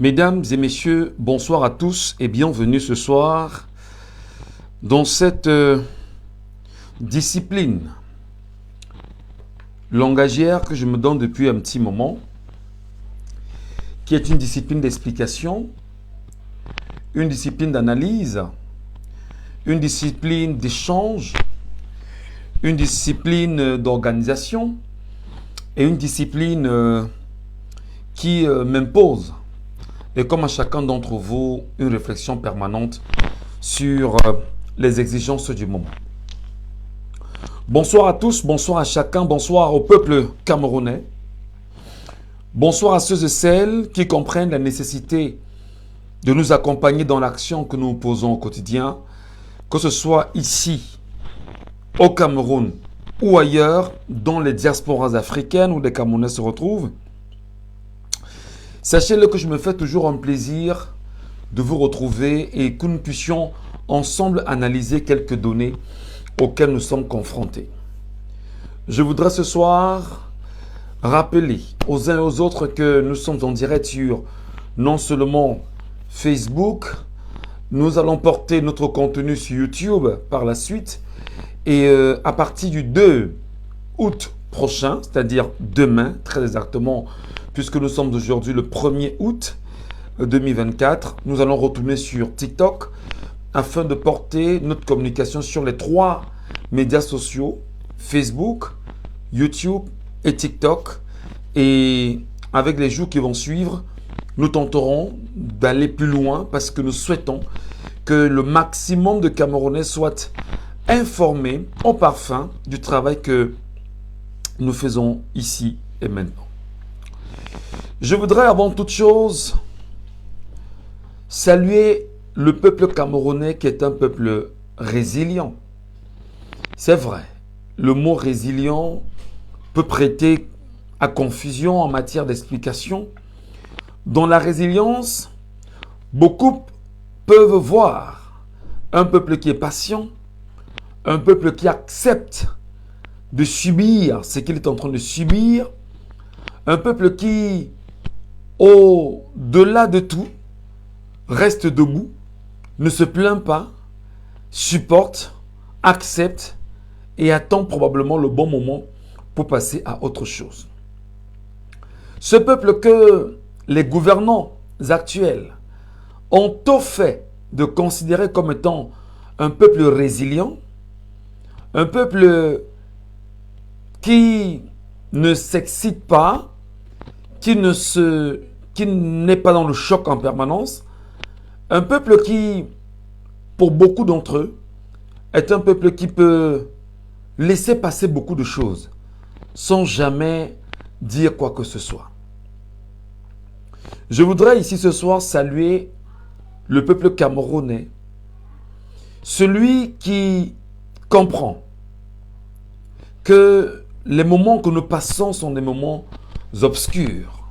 Mesdames et messieurs, bonsoir à tous et bienvenue ce soir dans cette discipline langagière que je me donne depuis un petit moment, qui est une discipline d'explication, une discipline d'analyse, une discipline d'échange, une discipline d'organisation et une discipline qui m'impose, et comme à chacun d'entre vous, une réflexion permanente sur les exigences du moment. Bonsoir à tous, bonsoir à chacun, bonsoir au peuple camerounais. Bonsoir à ceux et celles qui comprennent la nécessité de nous accompagner dans l'action que nous posons au quotidien, que ce soit ici, au Cameroun ou ailleurs, dans les diasporas africaines où les Camerounais se retrouvent. Sachez-le que je me fais toujours un plaisir de vous retrouver et que nous puissions ensemble analyser quelques données auxquelles nous sommes confrontés. Je voudrais ce soir rappeler aux uns et aux autres que nous sommes en direct sur non seulement Facebook, nous allons porter notre contenu sur YouTube par la suite et à partir du 2 août prochain, c'est-à-dire demain, très exactement, puisque nous sommes aujourd'hui le 1er août 2024, nous allons retourner sur TikTok afin de porter notre communication sur les 3 médias sociaux, Facebook, YouTube et TikTok. Et avec les jours qui vont suivre, nous tenterons d'aller plus loin parce que nous souhaitons que le maximum de Camerounais soient informés au parfum du travail que nous faisons ici et maintenant. Je voudrais avant toute chose saluer le peuple camerounais qui est un peuple résilient. C'est vrai, le mot résilient peut prêter à confusion en matière d'explication. Dans la résilience, beaucoup peuvent voir un peuple qui est patient, un peuple qui accepte de subir ce qu'il est en train de subir, un peuple qui, au-delà de tout, reste debout, ne se plaint pas, supporte, accepte et attend probablement le bon moment pour passer à autre chose. Ce peuple que les gouvernants actuels ont au fait de considérer comme étant un peuple résilient, un peuple qui ne s'excite pas, qui n'est pas dans le choc en permanence, un peuple qui, pour beaucoup d'entre eux, est un peuple qui peut laisser passer beaucoup de choses sans jamais dire quoi que ce soit. Je voudrais ici ce soir saluer le peuple camerounais, celui qui comprend que les moments que nous passons sont des moments obscurs,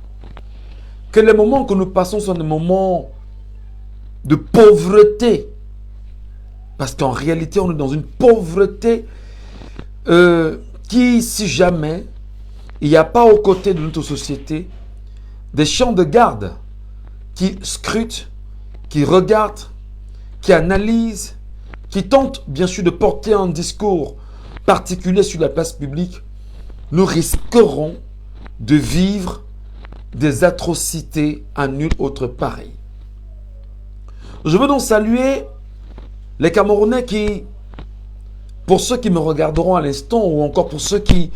que les moments que nous passons sont des moments de pauvreté, parce qu'en réalité on est dans une pauvreté qui, si jamais il n'y a pas aux côtés de notre société des champs de garde qui scrutent, qui regardent, qui analysent, qui tentent bien sûr de porter un discours particulier sur la place publique, nous risquerons de vivre des atrocités à nul autre pareil. Je veux donc saluer les Camerounais qui, pour ceux qui me regarderont à l'instant ou encore pour ceux qui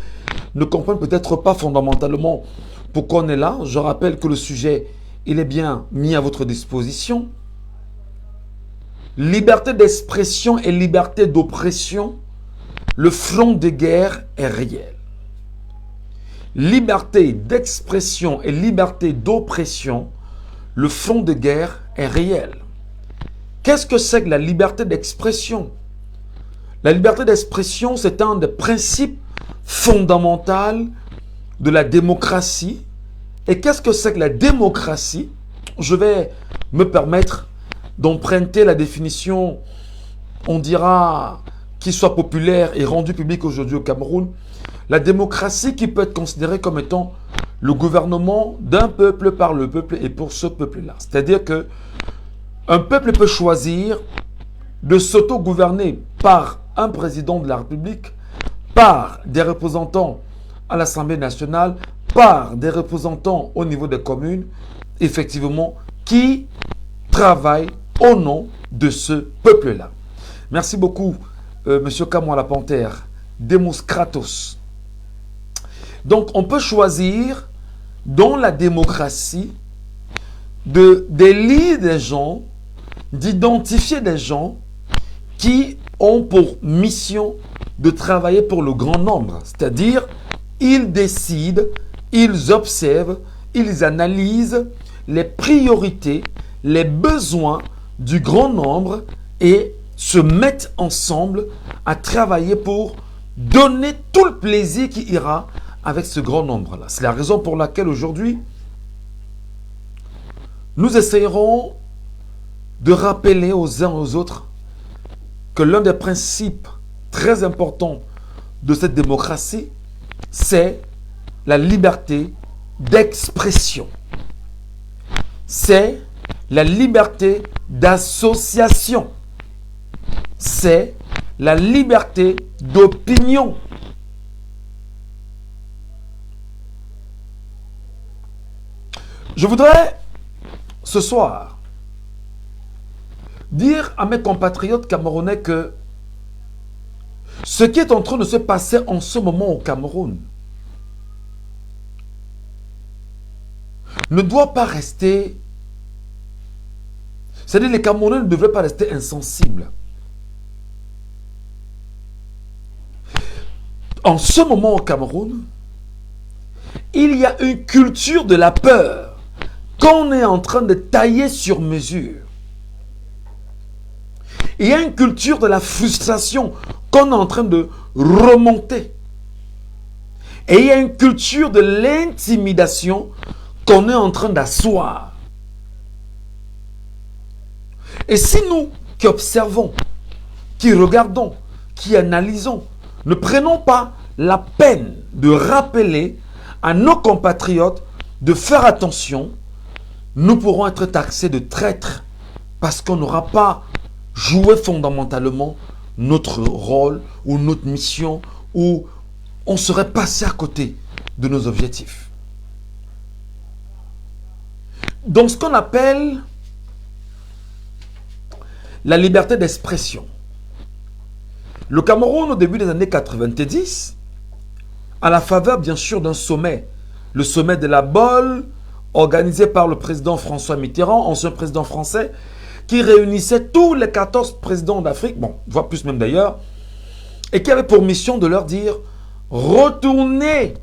ne comprennent peut-être pas fondamentalement pourquoi on est là, je rappelle que le sujet, il est bien mis à votre disposition. Liberté d'expression et liberté d'oppression, le front de guerre est réel. Liberté d'expression et liberté d'oppression, le front de guerre est réel. Qu'est-ce que c'est que la liberté d'expression? La liberté d'expression, c'est un des principes fondamentaux de la démocratie. Et qu'est-ce que c'est que la démocratie? Je vais me permettre d'emprunter la définition, on dira, qui soit populaire et rendue publique aujourd'hui au Cameroun. La démocratie qui peut être considérée comme étant le gouvernement d'un peuple par le peuple et pour ce peuple-là. C'est-à-dire que un peuple peut choisir de s'auto-gouverner par un président de la République, par des représentants à l'Assemblée nationale, par des représentants au niveau des communes, effectivement, qui travaillent au nom de ce peuple-là. Merci beaucoup, Monsieur Kamwa la Panthère, Demos Kratos. Donc, on peut choisir, dans la démocratie, d'élire des gens, d'identifier des gens qui ont pour mission de travailler pour le grand nombre. C'est-à-dire, ils décident, ils observent, ils analysent les priorités, les besoins du grand nombre et se mettent ensemble à travailler pour donner tout le plaisir qui ira avec ce grand nombre-là. C'est la raison pour laquelle aujourd'hui, nous essayerons de rappeler aux uns aux autres que l'un des principes très importants de cette démocratie, c'est la liberté d'expression. C'est la liberté d'association. C'est la liberté d'opinion. Je voudrais, ce soir, dire à mes compatriotes camerounais que ce qui est en train de se passer en ce moment au Cameroun ne doit pas rester... C'est-à-dire les Camerounais ne devraient pas rester insensibles. En ce moment au Cameroun, il y a une culture de la peur qu'on est en train de tailler sur mesure. Il y a une culture de la frustration qu'on est en train de remonter. Et il y a une culture de l'intimidation qu'on est en train d'asseoir. Et si nous qui observons, qui regardons, qui analysons, ne prenons pas la peine de rappeler à nos compatriotes de faire attention, nous pourrons être taxés de traîtres parce qu'on n'aura pas joué fondamentalement notre rôle ou notre mission, ou on serait passé à côté de nos objectifs. Donc ce qu'on appelle la liberté d'expression. Le Cameroun, au début des années 90, à la faveur bien sûr d'un sommet, le sommet de la Bolle, organisé par le président François Mitterrand, ancien président français, qui réunissait tous les 14 présidents d'Afrique, bon, voire plus même d'ailleurs, et qui avait pour mission de leur dire, retournez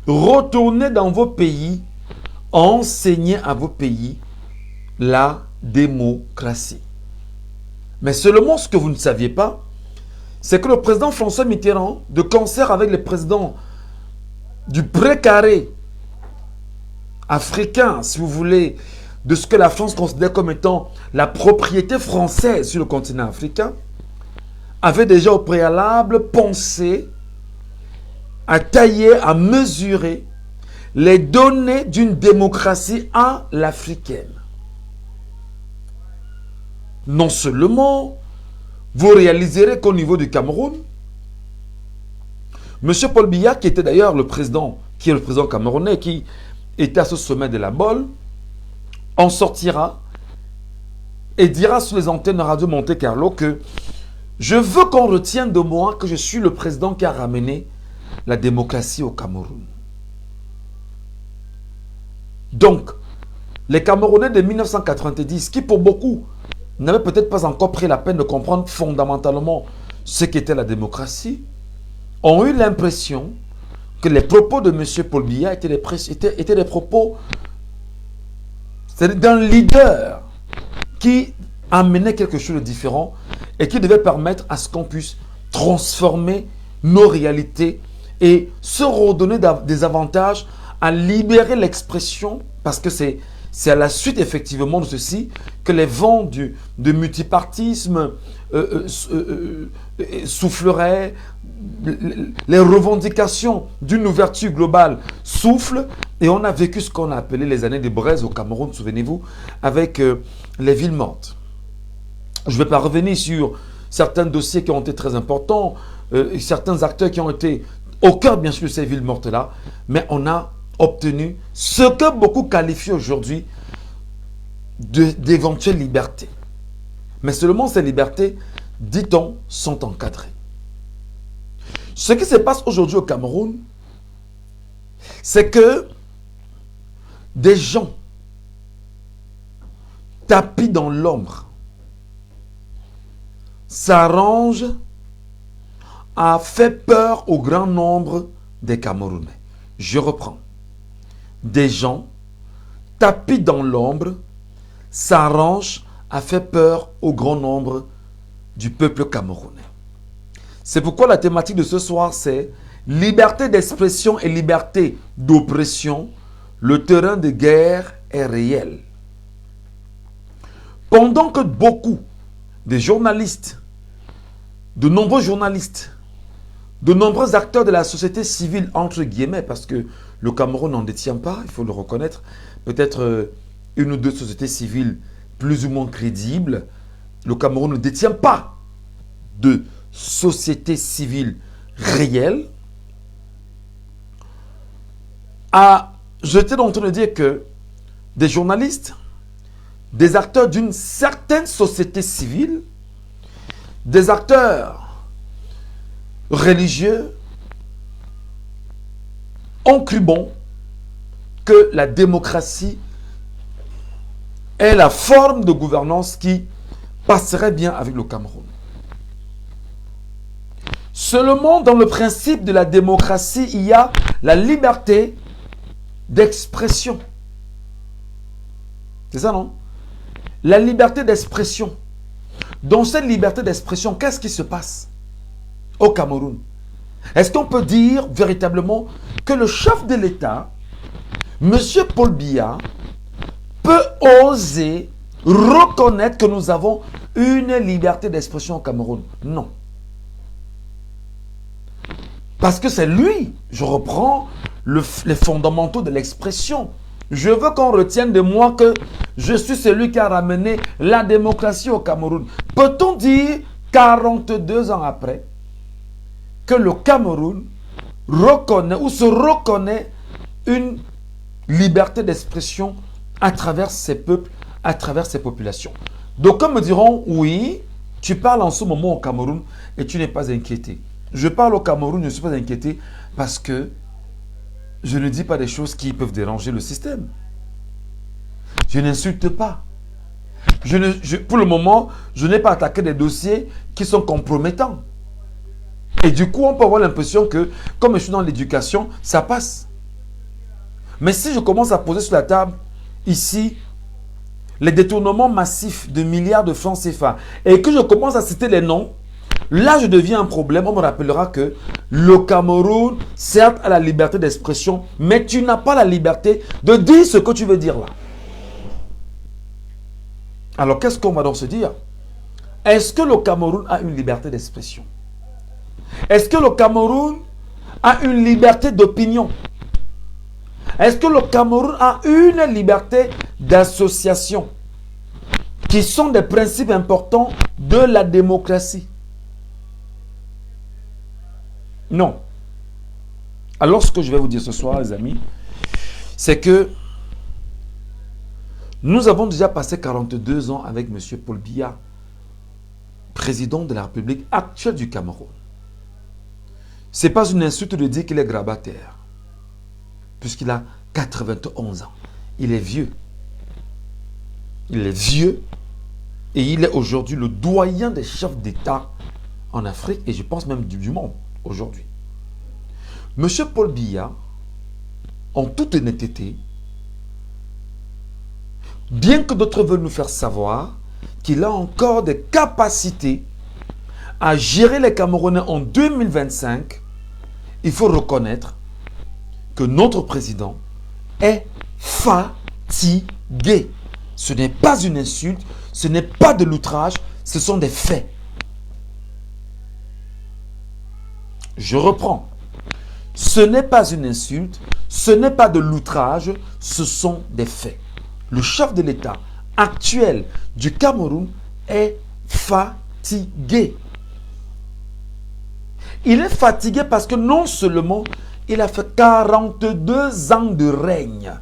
dans vos pays, enseignez à vos pays la démocratie. Mais seulement ce que vous ne saviez pas, c'est que le président François Mitterrand, de concert avec les présidents du précaré africain, si vous voulez, de ce que la France considère comme étant la propriété française sur le continent africain, avait déjà au préalable pensé à tailler, à mesurer les données d'une démocratie à l'africaine. Non seulement, vous réaliserez qu'au niveau du Cameroun, M. Paul Biya, qui était d'ailleurs le président, qui est le président camerounais, qui était à ce sommet de la Bolle, en sortira et dira sur les antennes de Radio Monte Carlo que je veux qu'on retienne de moi que je suis le président qui a ramené la démocratie au Cameroun. Donc, les Camerounais de 1990, qui pour beaucoup n'avaient peut-être pas encore pris la peine de comprendre fondamentalement ce qu'était la démocratie, ont eu l'impression que les propos de M. Paul Biya étaient des propos d'un leader qui amenait quelque chose de différent et qui devait permettre à ce qu'on puisse transformer nos réalités et se redonner des avantages à libérer l'expression, parce que c'est à la suite effectivement de ceci que les vents de multipartisme souffleraient, les revendications d'une ouverture globale soufflent, Et on a vécu ce qu'on a appelé les années de braise au Cameroun, souvenez-vous, avec les villes mortes. Je ne vais pas revenir sur certains dossiers qui ont été très importants, certains acteurs qui ont été au cœur, bien sûr, de ces villes mortes-là, mais on a obtenu ce que beaucoup qualifient aujourd'hui d'éventuelles libertés. Mais seulement ces libertés, dit-on, sont encadrées. Ce qui se passe aujourd'hui au Cameroun, c'est que des gens tapis dans l'ombre s'arrangent à faire peur au grand nombre des Camerounais. Je reprends. Des gens tapis dans l'ombre s'arrangent à faire peur au grand nombre du peuple camerounais. C'est pourquoi la thématique de ce soir, c'est liberté d'expression et liberté d'oppression. Le terrain de guerre est réel. Pendant que beaucoup de journalistes, de nombreux journalistes, de nombreux acteurs de la société civile, entre guillemets, parce que le Cameroun n'en détient pas, il faut le reconnaître, peut-être une ou deux sociétés civiles plus ou moins crédibles, le Cameroun ne détient pas de société civile réelle. J'étais en train de dire que des journalistes, des acteurs d'une certaine société civile, des acteurs religieux ont cru bon que la démocratie est la forme de gouvernance qui passerait bien avec le Cameroun. Seulement, dans le principe de la démocratie, il y a la liberté d'expression. C'est ça, non? La liberté d'expression. Dans cette liberté d'expression, qu'est-ce qui se passe au Cameroun? Est-ce qu'on peut dire véritablement que le chef de l'État, M. Paul Biya, peut oser reconnaître que nous avons une liberté d'expression au Cameroun? Non. Parce que c'est lui, je reprends les fondamentaux de l'expression. Je veux qu'on retienne de moi que je suis celui qui a ramené la démocratie au Cameroun. Peut-on dire, 42 ans après, que le Cameroun reconnaît ou se reconnaît une liberté d'expression à travers ses peuples, à travers ses populations? D'aucuns me diront, oui, tu parles en ce moment au Cameroun et tu n'es pas inquiété. Je parle au Cameroun, je ne suis pas inquiété parce que je ne dis pas des choses qui peuvent déranger le système. Je n'insulte pas. Pour le moment, je n'ai pas attaqué des dossiers qui sont compromettants. Et du coup, on peut avoir l'impression que, comme je suis dans l'éducation, ça passe. Mais si je commence à poser sur la table, ici, les détournements massifs de milliards de francs CFA, et que je commence à citer les noms, là, je deviens un problème. On me rappellera que le Cameroun, certes, a la liberté d'expression, mais tu n'as pas la liberté de dire ce que tu veux dire là. Alors, qu'est-ce qu'on va donc se dire? Est-ce que le Cameroun a une liberté d'expression? Est-ce que le Cameroun a une liberté d'opinion? Est-ce que le Cameroun a une liberté d'association? Qui sont des principes importants de la démocratie? Non. Alors, ce que je vais vous dire ce soir, les amis, c'est que nous avons déjà passé 42 ans avec M. Paul Biya, président de la République actuelle du Cameroun. Ce n'est pas une insulte de dire qu'il est grabataire, puisqu'il a 91 ans. Il est vieux. Il est vieux et il est aujourd'hui le doyen des chefs d'État en Afrique et je pense même du monde aujourd'hui. M. Paul Biya, en toute honnêteté, bien que d'autres veulent nous faire savoir qu'il a encore des capacités à gérer les Camerounais en 2025, il faut reconnaître que notre président est fatigué. Ce n'est pas une insulte, ce n'est pas de l'outrage, ce sont des faits. Je reprends. Ce n'est pas une insulte, Ce n'est pas de l'outrage, ce sont des faits. Le chef de l'État actuel du Cameroun est fatigué. Il est fatigué parce que non seulement il a fait 42 ans de règne.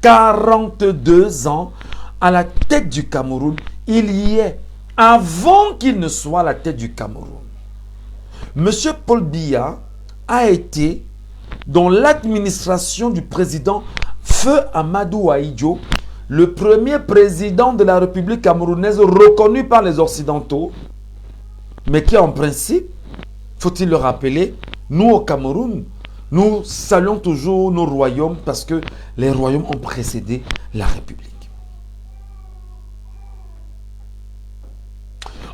42 ans à la tête du Cameroun. Il y est avant qu'il ne soit à la tête du Cameroun. Monsieur Paul Biya a été dans l'administration du président Feu Amadou Ahidjo, le premier président de la République camerounaise reconnu par les Occidentaux, mais qui en principe, faut-il le rappeler, nous au Cameroun, nous saluons toujours nos royaumes parce que les royaumes ont précédé la République.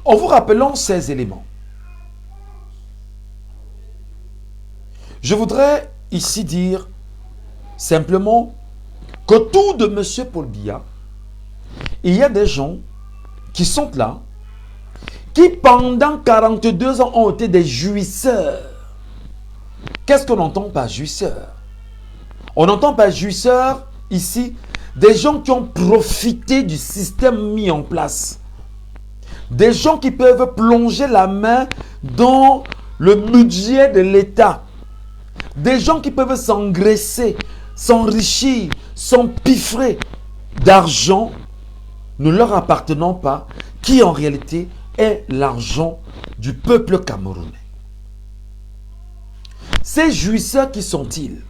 En vous rappelant ces éléments, je voudrais ici dire simplement qu'autour de M. Paul Biya, il y a des gens qui sont là, qui pendant 42 ans ont été des jouisseurs. Qu'est-ce qu'on entend par jouisseurs? On entend par jouisseurs ici des gens qui ont profité du système mis en place. Des gens qui peuvent plonger la main dans le budget de l'État. Des gens qui peuvent s'engraisser, s'enrichir, s'empiffrer d'argent ne leur appartenant pas, qui en réalité est l'argent du peuple camerounais. Ces jouisseurs, qui sont-ils?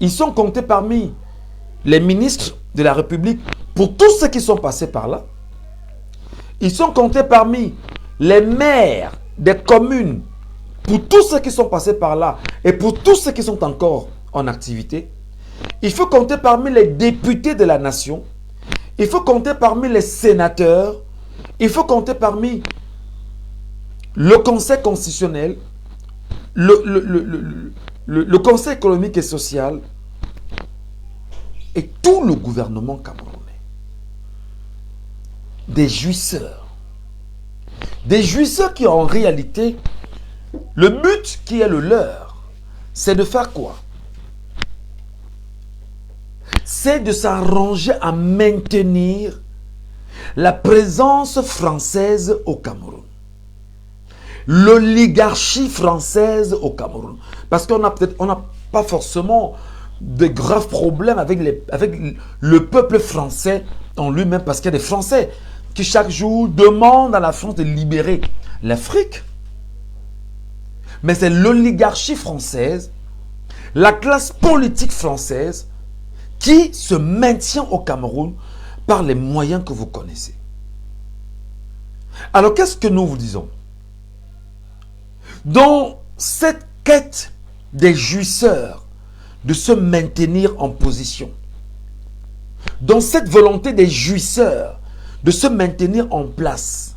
Ils sont comptés parmi les ministres de la République pour tous ceux qui sont passés par là. Ils sont comptés parmi les maires des communes pour tous ceux qui sont passés par là et pour tous ceux qui sont encore en activité. Il faut compter parmi les députés de la nation. Il faut compter parmi les sénateurs. Il faut compter parmi le Conseil constitutionnel, le Conseil économique et social et tout le gouvernement camerounais. Des jouisseurs. Des jouisseurs qui en réalité, le but qui est le leur, c'est de faire quoi? C'est de s'arranger à maintenir la présence française au Cameroun. L'oligarchie française au Cameroun. Parce qu'on n'a pas forcément de graves problèmes avec le peuple français en lui-même, parce qu'il y a des Français qui chaque jour demandent à la France de libérer l'Afrique. Mais c'est l'oligarchie française, la classe politique française qui se maintient au Cameroun par les moyens que vous connaissez. Alors qu'est-ce que nous vous disons? Dans cette quête des jouisseurs de se maintenir en position, dans cette volonté des jouisseurs de se maintenir en place,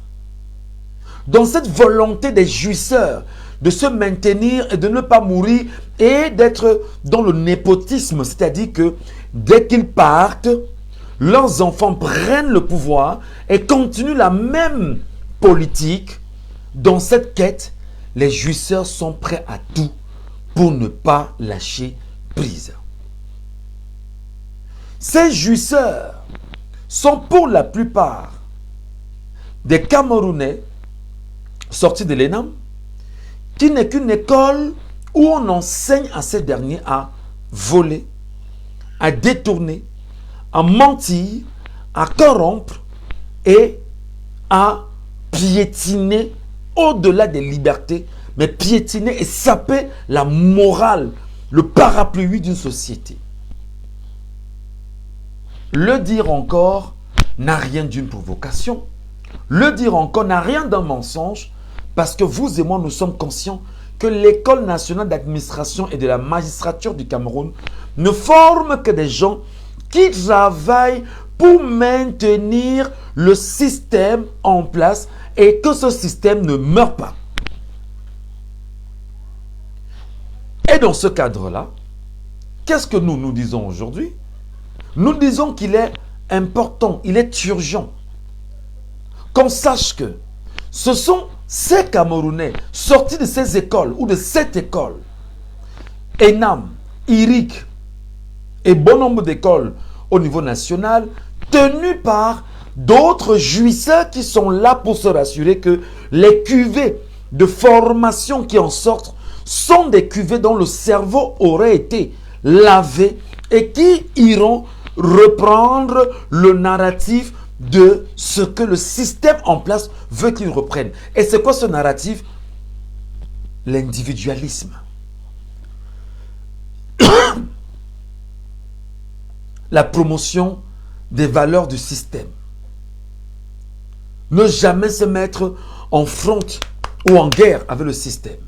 dans cette volonté des jouisseurs de se maintenir et de ne pas mourir et d'être dans le népotisme, c'est-à-dire que dès qu'ils partent, leurs enfants prennent le pouvoir et continuent la même politique. Dans cette quête, les jouisseurs sont prêts à tout pour ne pas lâcher prise. Ces jouisseurs sont pour la plupart des Camerounais sortis de l'ENAM, qui n'est qu'une école où on enseigne à ces derniers à voler, à détourner, à mentir, à corrompre et à piétiner au-delà des libertés, mais piétiner et saper la morale, le parapluie d'une société. Le dire encore n'a rien d'une provocation. Le dire encore n'a rien d'un mensonge, parce que vous et moi, nous sommes conscients que l'École nationale d'administration et de la magistrature du Cameroun ne forme que des gens qui travaillent pour maintenir le système en place et que ce système ne meurt pas. Et dans ce cadre-là, qu'est-ce que nous disons aujourd'hui? Nous disons qu'il est important, il est urgent qu'on sache que ce sont ces Camerounais sortis de ces écoles ou de cette école ENAM, IRIC et bon nombre d'écoles au niveau national, tenues par d'autres jouisseurs qui sont là pour se rassurer que les cuvées de formation qui en sortent sont des cuvées dont le cerveau aurait été lavé et qui iront reprendre le narratif de ce que le système en place veut qu'ils reprennent. Et c'est quoi ce narratif? L'individualisme. La promotion des valeurs du système. Ne jamais se mettre en front ou en guerre avec le système.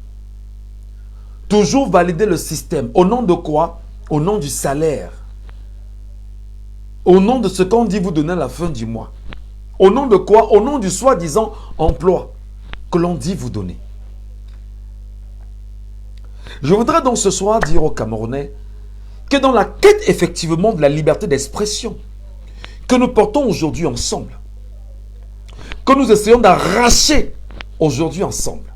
Toujours valider le système. Au nom de quoi? Au nom du salaire. Au nom de ce qu'on dit vous donner à la fin du mois. Au nom de quoi? Au nom du soi-disant emploi que l'on dit vous donner. Je voudrais donc ce soir dire aux Camerounais que dans la quête effectivement de la liberté d'expression que nous portons aujourd'hui ensemble, que nous essayons d'arracher aujourd'hui ensemble,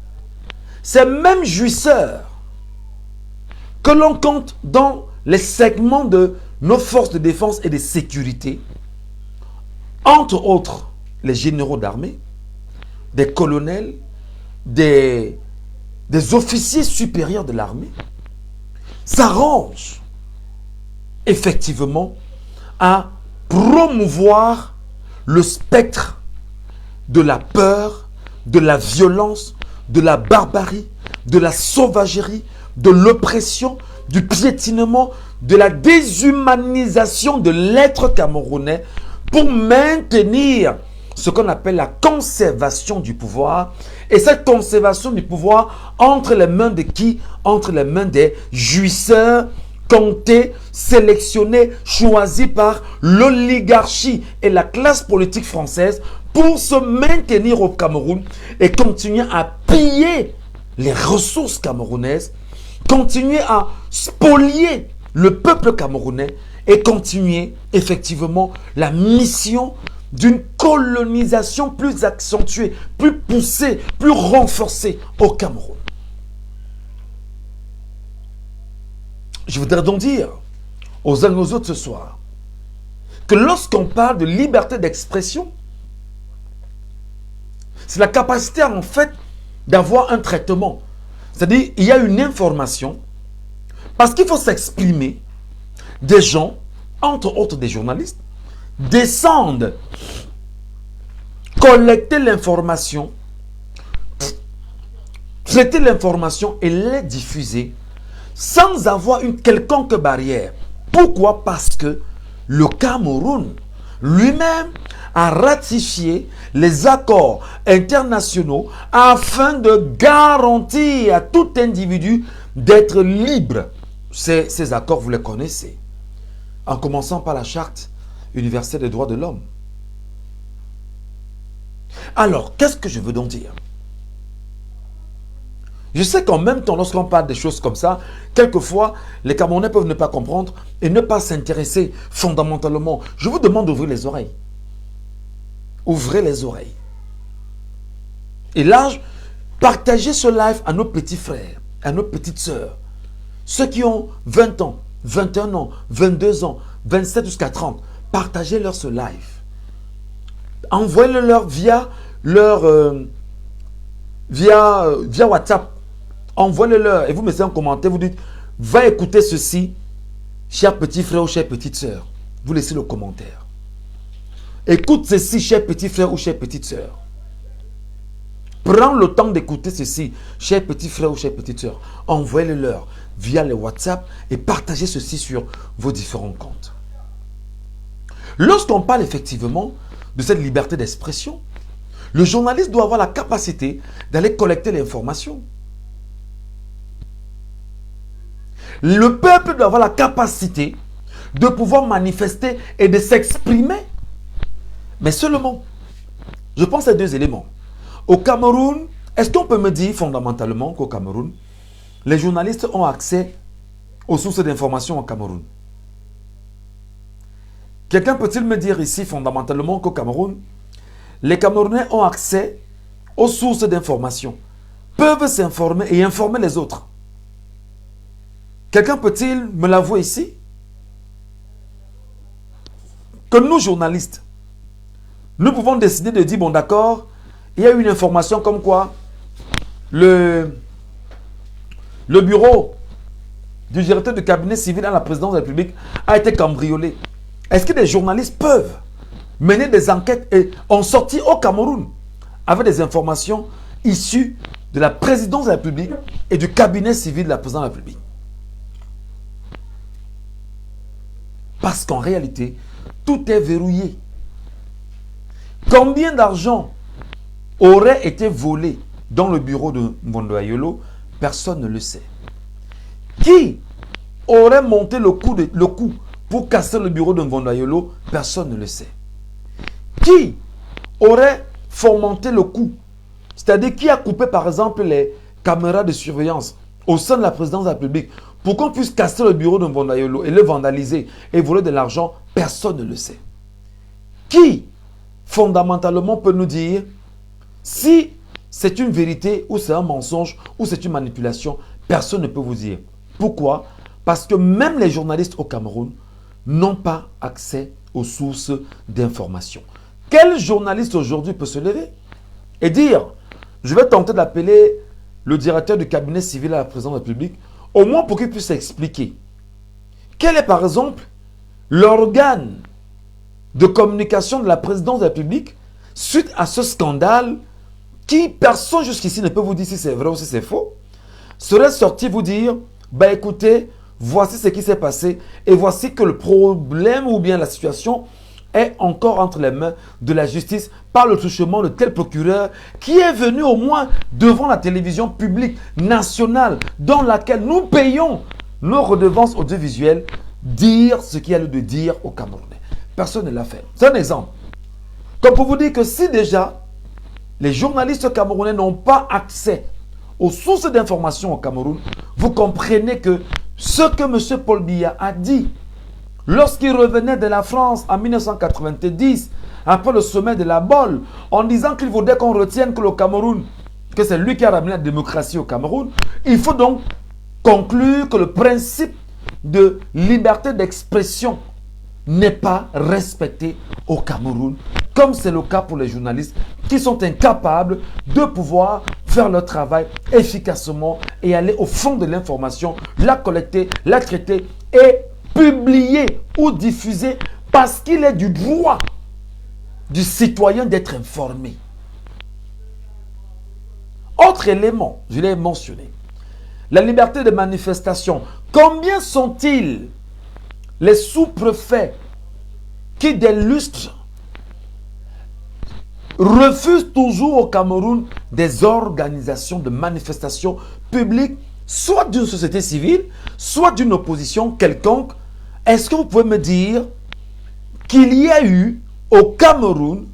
ces mêmes jouisseurs que l'on compte dans les segments de nos forces de défense et de sécurité, entre autres les généraux d'armée, des colonels, des officiers supérieurs de l'armée, s'arrangent effectivement à promouvoir le spectre de la peur, de la violence, de la barbarie, de la sauvagerie, de l'oppression, du piétinement, de la déshumanisation de l'être camerounais pour maintenir ce qu'on appelle la conservation du pouvoir. Et cette conservation du pouvoir entre les mains de qui? Entre les mains des jouisseurs comptés, sélectionnés, choisis par l'oligarchie et la classe politique française pour se maintenir au Cameroun et continuer à piller les ressources camerounaises, continuer à spolier le peuple camerounais et continuer effectivement la mission d'une colonisation plus accentuée, plus poussée, plus renforcée au Cameroun. Je voudrais donc dire aux uns et aux autres ce soir que lorsqu'on parle de liberté d'expression, c'est la capacité en fait d'avoir un traitement. C'est-à-dire, il y a une information, parce qu'il faut s'exprimer, des gens, entre autres des journalistes, descendent, collecter l'information, traiter l'information et les diffuser sans avoir une quelconque barrière. Pourquoi? Parce que le Cameroun lui-même a ratifié les accords internationaux afin de garantir à tout individu d'être libre. Ces accords, vous les connaissez. En commençant par la Charte universelle des droits de l'homme. Alors, qu'est-ce que je veux donc dire? Je sais qu'en même temps, lorsqu'on parle des choses comme ça, quelquefois, les Camerounais peuvent ne pas comprendre et ne pas s'intéresser fondamentalement. Je vous demande d'ouvrir les oreilles. Ouvrez les oreilles. Et là, partagez ce live à nos petits frères, à nos petites sœurs. Ceux qui ont 20 ans, 21 ans, 22 ans, 27 jusqu'à 30. Partagez-leur ce live. Envoyez-le-leur via WhatsApp. Envoyez-le-leur et vous mettez en commentaire, vous dites, va écouter ceci, cher petit frère ou chère petite sœur. Vous laissez le commentaire. Écoute ceci, cher petit frère ou chère petite sœur. Prends le temps d'écouter ceci, cher petit frère ou chère petite sœur. Envoyez-le-leur via le WhatsApp et partagez ceci sur vos différents comptes. Lorsqu'on parle effectivement de cette liberté d'expression, le journaliste doit avoir la capacité d'aller collecter l'information. Le peuple doit avoir la capacité de pouvoir manifester et de s'exprimer. Mais seulement, je pense à deux éléments. Au Cameroun, est-ce qu'on peut me dire fondamentalement qu'au Cameroun, les journalistes ont accès aux sources d'information au Cameroun? Quelqu'un peut-il me dire ici fondamentalement qu'au Cameroun, les Camerounais ont accès aux sources d'information, peuvent s'informer et informer les autres? Quelqu'un peut-il me l'avouer ici? Que nous, journalistes, nous pouvons décider de dire, bon d'accord, il y a une information comme quoi le bureau du directeur de cabinet civil à la présidence de la République a été cambriolé. Est-ce que des journalistes peuvent mener des enquêtes et ont sorti au Cameroun avec des informations issues de la présidence de la République et du cabinet civil de la présidence de la République? Parce qu'en réalité, tout est verrouillé. Combien d'argent aurait été volé dans le bureau de Mvondo Ayolo? Personne ne le sait. Qui aurait monté le coup pour casser le bureau de Mvondo Ayolo? Personne ne le sait. Qui aurait fomenté le coup? C'est-à-dire qui a coupé par exemple les caméras de surveillance au sein de la présidence de la République pour qu'on puisse casser le bureau de Mvondo Ayolo et le vandaliser et voler de l'argent? Personne ne le sait. Qui fondamentalement peut nous dire si c'est une vérité ou c'est un mensonge ou c'est une manipulation? Personne ne peut vous dire. Pourquoi? Parce que même les journalistes au Cameroun n'ont pas accès aux sources d'information. Quel journaliste aujourd'hui peut se lever et dire, je vais tenter d'appeler le directeur du cabinet civil à la présidence de la République, au moins pour qu'il puisse expliquer quel est par exemple l'organe de communication de la présidence de la République suite à ce scandale qui, personne jusqu'ici ne peut vous dire si c'est vrai ou si c'est faux, serait sorti vous dire, bah écoutez, voici ce qui s'est passé et voici que le problème ou bien la situation est encore entre les mains de la justice par le truchement de tel procureur qui est venu au moins devant la télévision publique nationale dans laquelle nous payons nos redevances audiovisuelles dire ce qu'il y a lieu de dire aux Camerounais. Personne ne l'a fait. C'est un exemple. Comme pour vous dire que si déjà les journalistes camerounais n'ont pas accès aux sources d'information au Cameroun, vous comprenez que ce que M. Paul Biya a dit lorsqu'il revenait de la France en 1990, après le sommet de la Bolle, en disant qu'il faudrait qu'on retienne que le Cameroun, que c'est lui qui a ramené la démocratie au Cameroun, il faut donc conclure que le principe de liberté d'expression n'est pas respecté au Cameroun, comme c'est le cas pour les journalistes qui sont incapables de pouvoir faire leur travail efficacement et aller au fond de l'information, la collecter, la traiter et publier ou diffuser parce qu'il est du droit du citoyen d'être informé. Autre élément, je l'ai mentionné, la liberté de manifestation. Combien sont-ils les sous-préfets qui, des lustres, refusent toujours au Cameroun des organisations de manifestations publiques, soit d'une société civile, soit d'une opposition quelconque? Est-ce que vous pouvez me dire qu'il y a eu au Cameroun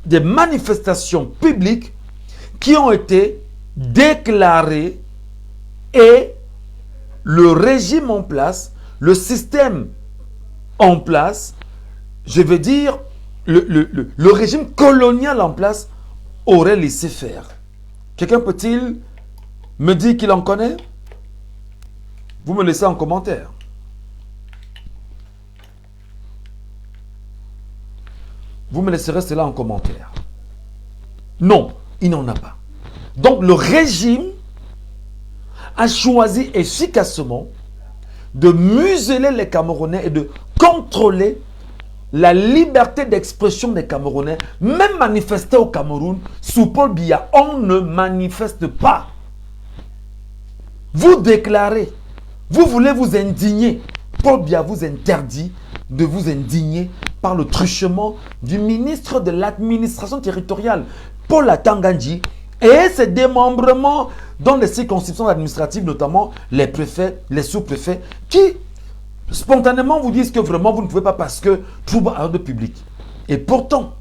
des manifestations publiques qui ont été déclarées et le régime en place, le système en place, je veux dire, le régime colonial en place aurait laissé faire? Quelqu'un peut-il me dire qu'il en connaît? Vous me laissez en commentaire. Vous me laisserez cela en commentaire. Non, il n'en a pas. Donc le régime a choisi efficacement de museler les Camerounais et de contrôler la liberté d'expression des Camerounais. Même manifester au Cameroun, sous Paul Biya, on ne manifeste pas. Vous déclarez, vous voulez vous indigner. Paul Biya vous interdit de vous indigner par le truchement du ministre de l'administration territoriale, Paul Atangandji, et ses démembrements dans les circonscriptions administratives, notamment les préfets, les sous-préfets, qui spontanément vous disent que vraiment vous ne pouvez pas parce que trouble à l'ordre public. Et pourtant,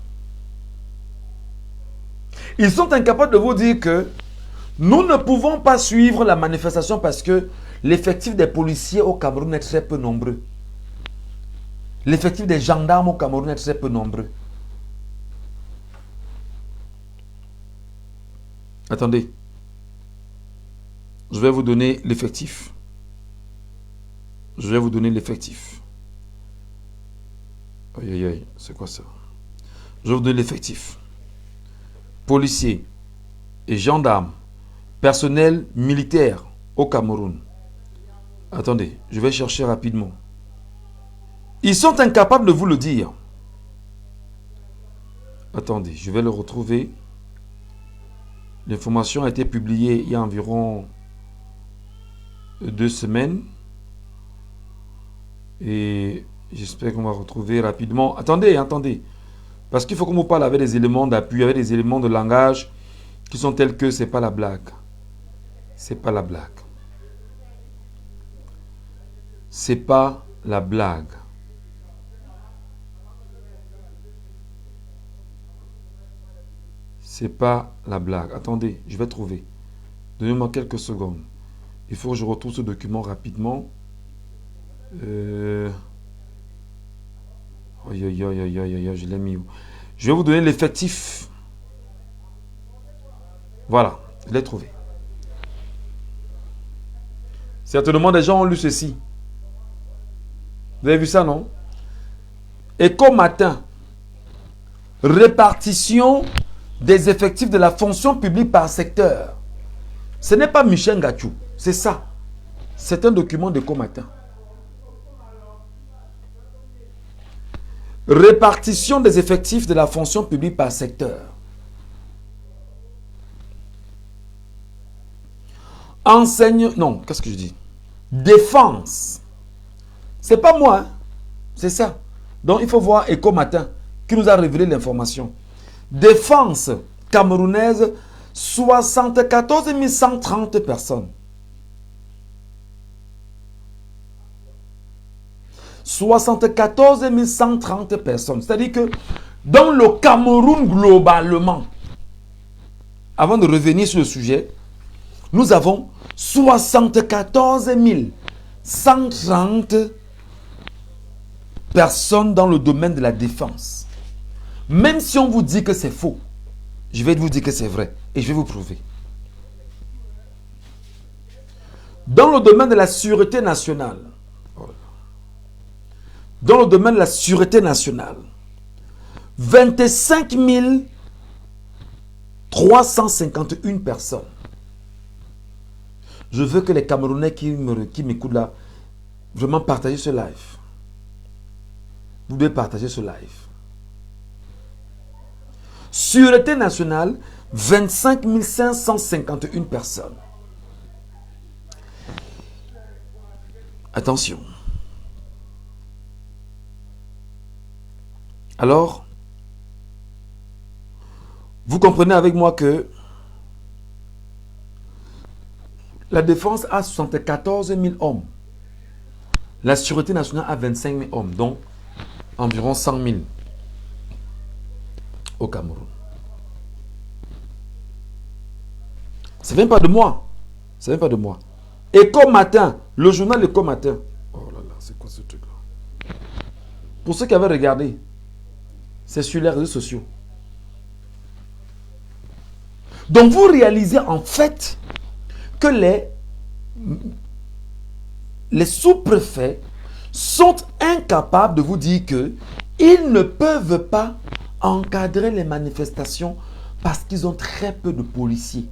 ils sont incapables de vous dire que nous ne pouvons pas suivre la manifestation parce que l'effectif des policiers au Cameroun est très peu nombreux. L'effectif des gendarmes au Cameroun est très peu nombreux. Attendez. Je vais vous donner l'effectif. Je vais vous donner l'effectif. Aïe, aïe, aïe, c'est quoi ça? Je vais vous donner l'effectif. Policiers et gendarmes, personnel militaire au Cameroun. Attendez, je vais chercher rapidement. Ils sont incapables de vous le dire. Attendez, je vais le retrouver. L'information a été publiée il y a environ 2 semaines. Et j'espère qu'on va retrouver rapidement. Attendez, attendez. Parce qu'il faut qu'on vous parle avec des éléments d'appui, avec des éléments de langage qui sont tels que c'est pas la blague. C'est pas la blague. C'est pas la blague. C'est pas la blague. Attendez, je vais trouver. Donnez-moi quelques secondes. Il faut que je retrouve ce document rapidement. Aïe, aïe, aïe, aïe, aïe, aïe, je l'ai mis où? Je vais vous donner l'effectif. Voilà, je l'ai trouvé. Certainement, des gens ont lu ceci. Vous avez vu ça, non? Écho matin. Répartition des effectifs de la fonction publique par secteur. Ce n'est pas Michel Gachou, c'est ça. C'est un document d'Écho matin. Répartition des effectifs de la fonction publique par secteur. Enseigne... Non, qu'est-ce que je dis? Défense. C'est pas moi, hein? C'est ça. Donc, il faut voir Écho Matin qui nous a révélé l'information. Défense camerounaise, 74 130 personnes. 74 130 personnes. C'est-à-dire que dans le Cameroun globalement, avant de revenir sur le sujet, nous avons 74 130 personnes dans le domaine de la défense. Même si on vous dit que c'est faux, je vais vous dire que c'est vrai et je vais vous prouver. Dans le domaine de la sûreté nationale, dans le domaine de la sûreté nationale, 25 351 personnes. Je veux que les Camerounais qui m'écoutent là, vraiment partager ce live. Vous devez partager ce live. Sûreté nationale, 25 551 personnes. Attention. Alors, vous comprenez avec moi que la défense a 74 000 hommes. La sûreté nationale a 25 000 hommes, donc environ 100 000 au Cameroun. Ça ne vient pas de moi. Ça ne vient pas de moi. Écho Matin, le journal Écho Matin. Oh là là, c'est quoi ce truc-là? Pour ceux qui avaient regardé, c'est sur les réseaux sociaux. Donc vous réalisez en fait que les sous-préfets sont incapables de vous dire que ils ne peuvent pas encadrer les manifestations parce qu'ils ont très peu de policiers.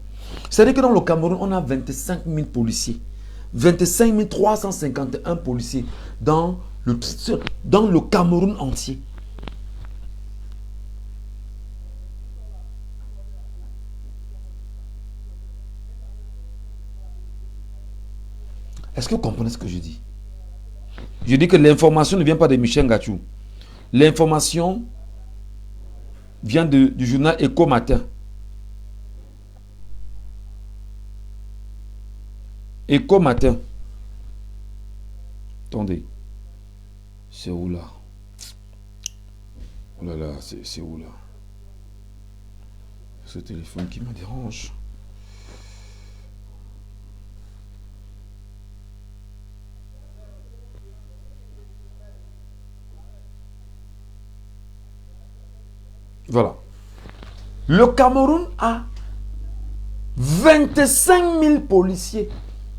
C'est-à-dire que dans le Cameroun, on a 25 000 policiers. 25 351 policiers dans le Cameroun entier. Est-ce que vous comprenez ce que je dis? Je dis que l'information ne vient pas de Michel Gachou. L'information vient du journal Écho Matin. Écho Matin. Attendez. C'est où là? Oh là là, c'est où là? Ce téléphone qui me dérange. Voilà. Le Cameroun a 25 000 policiers.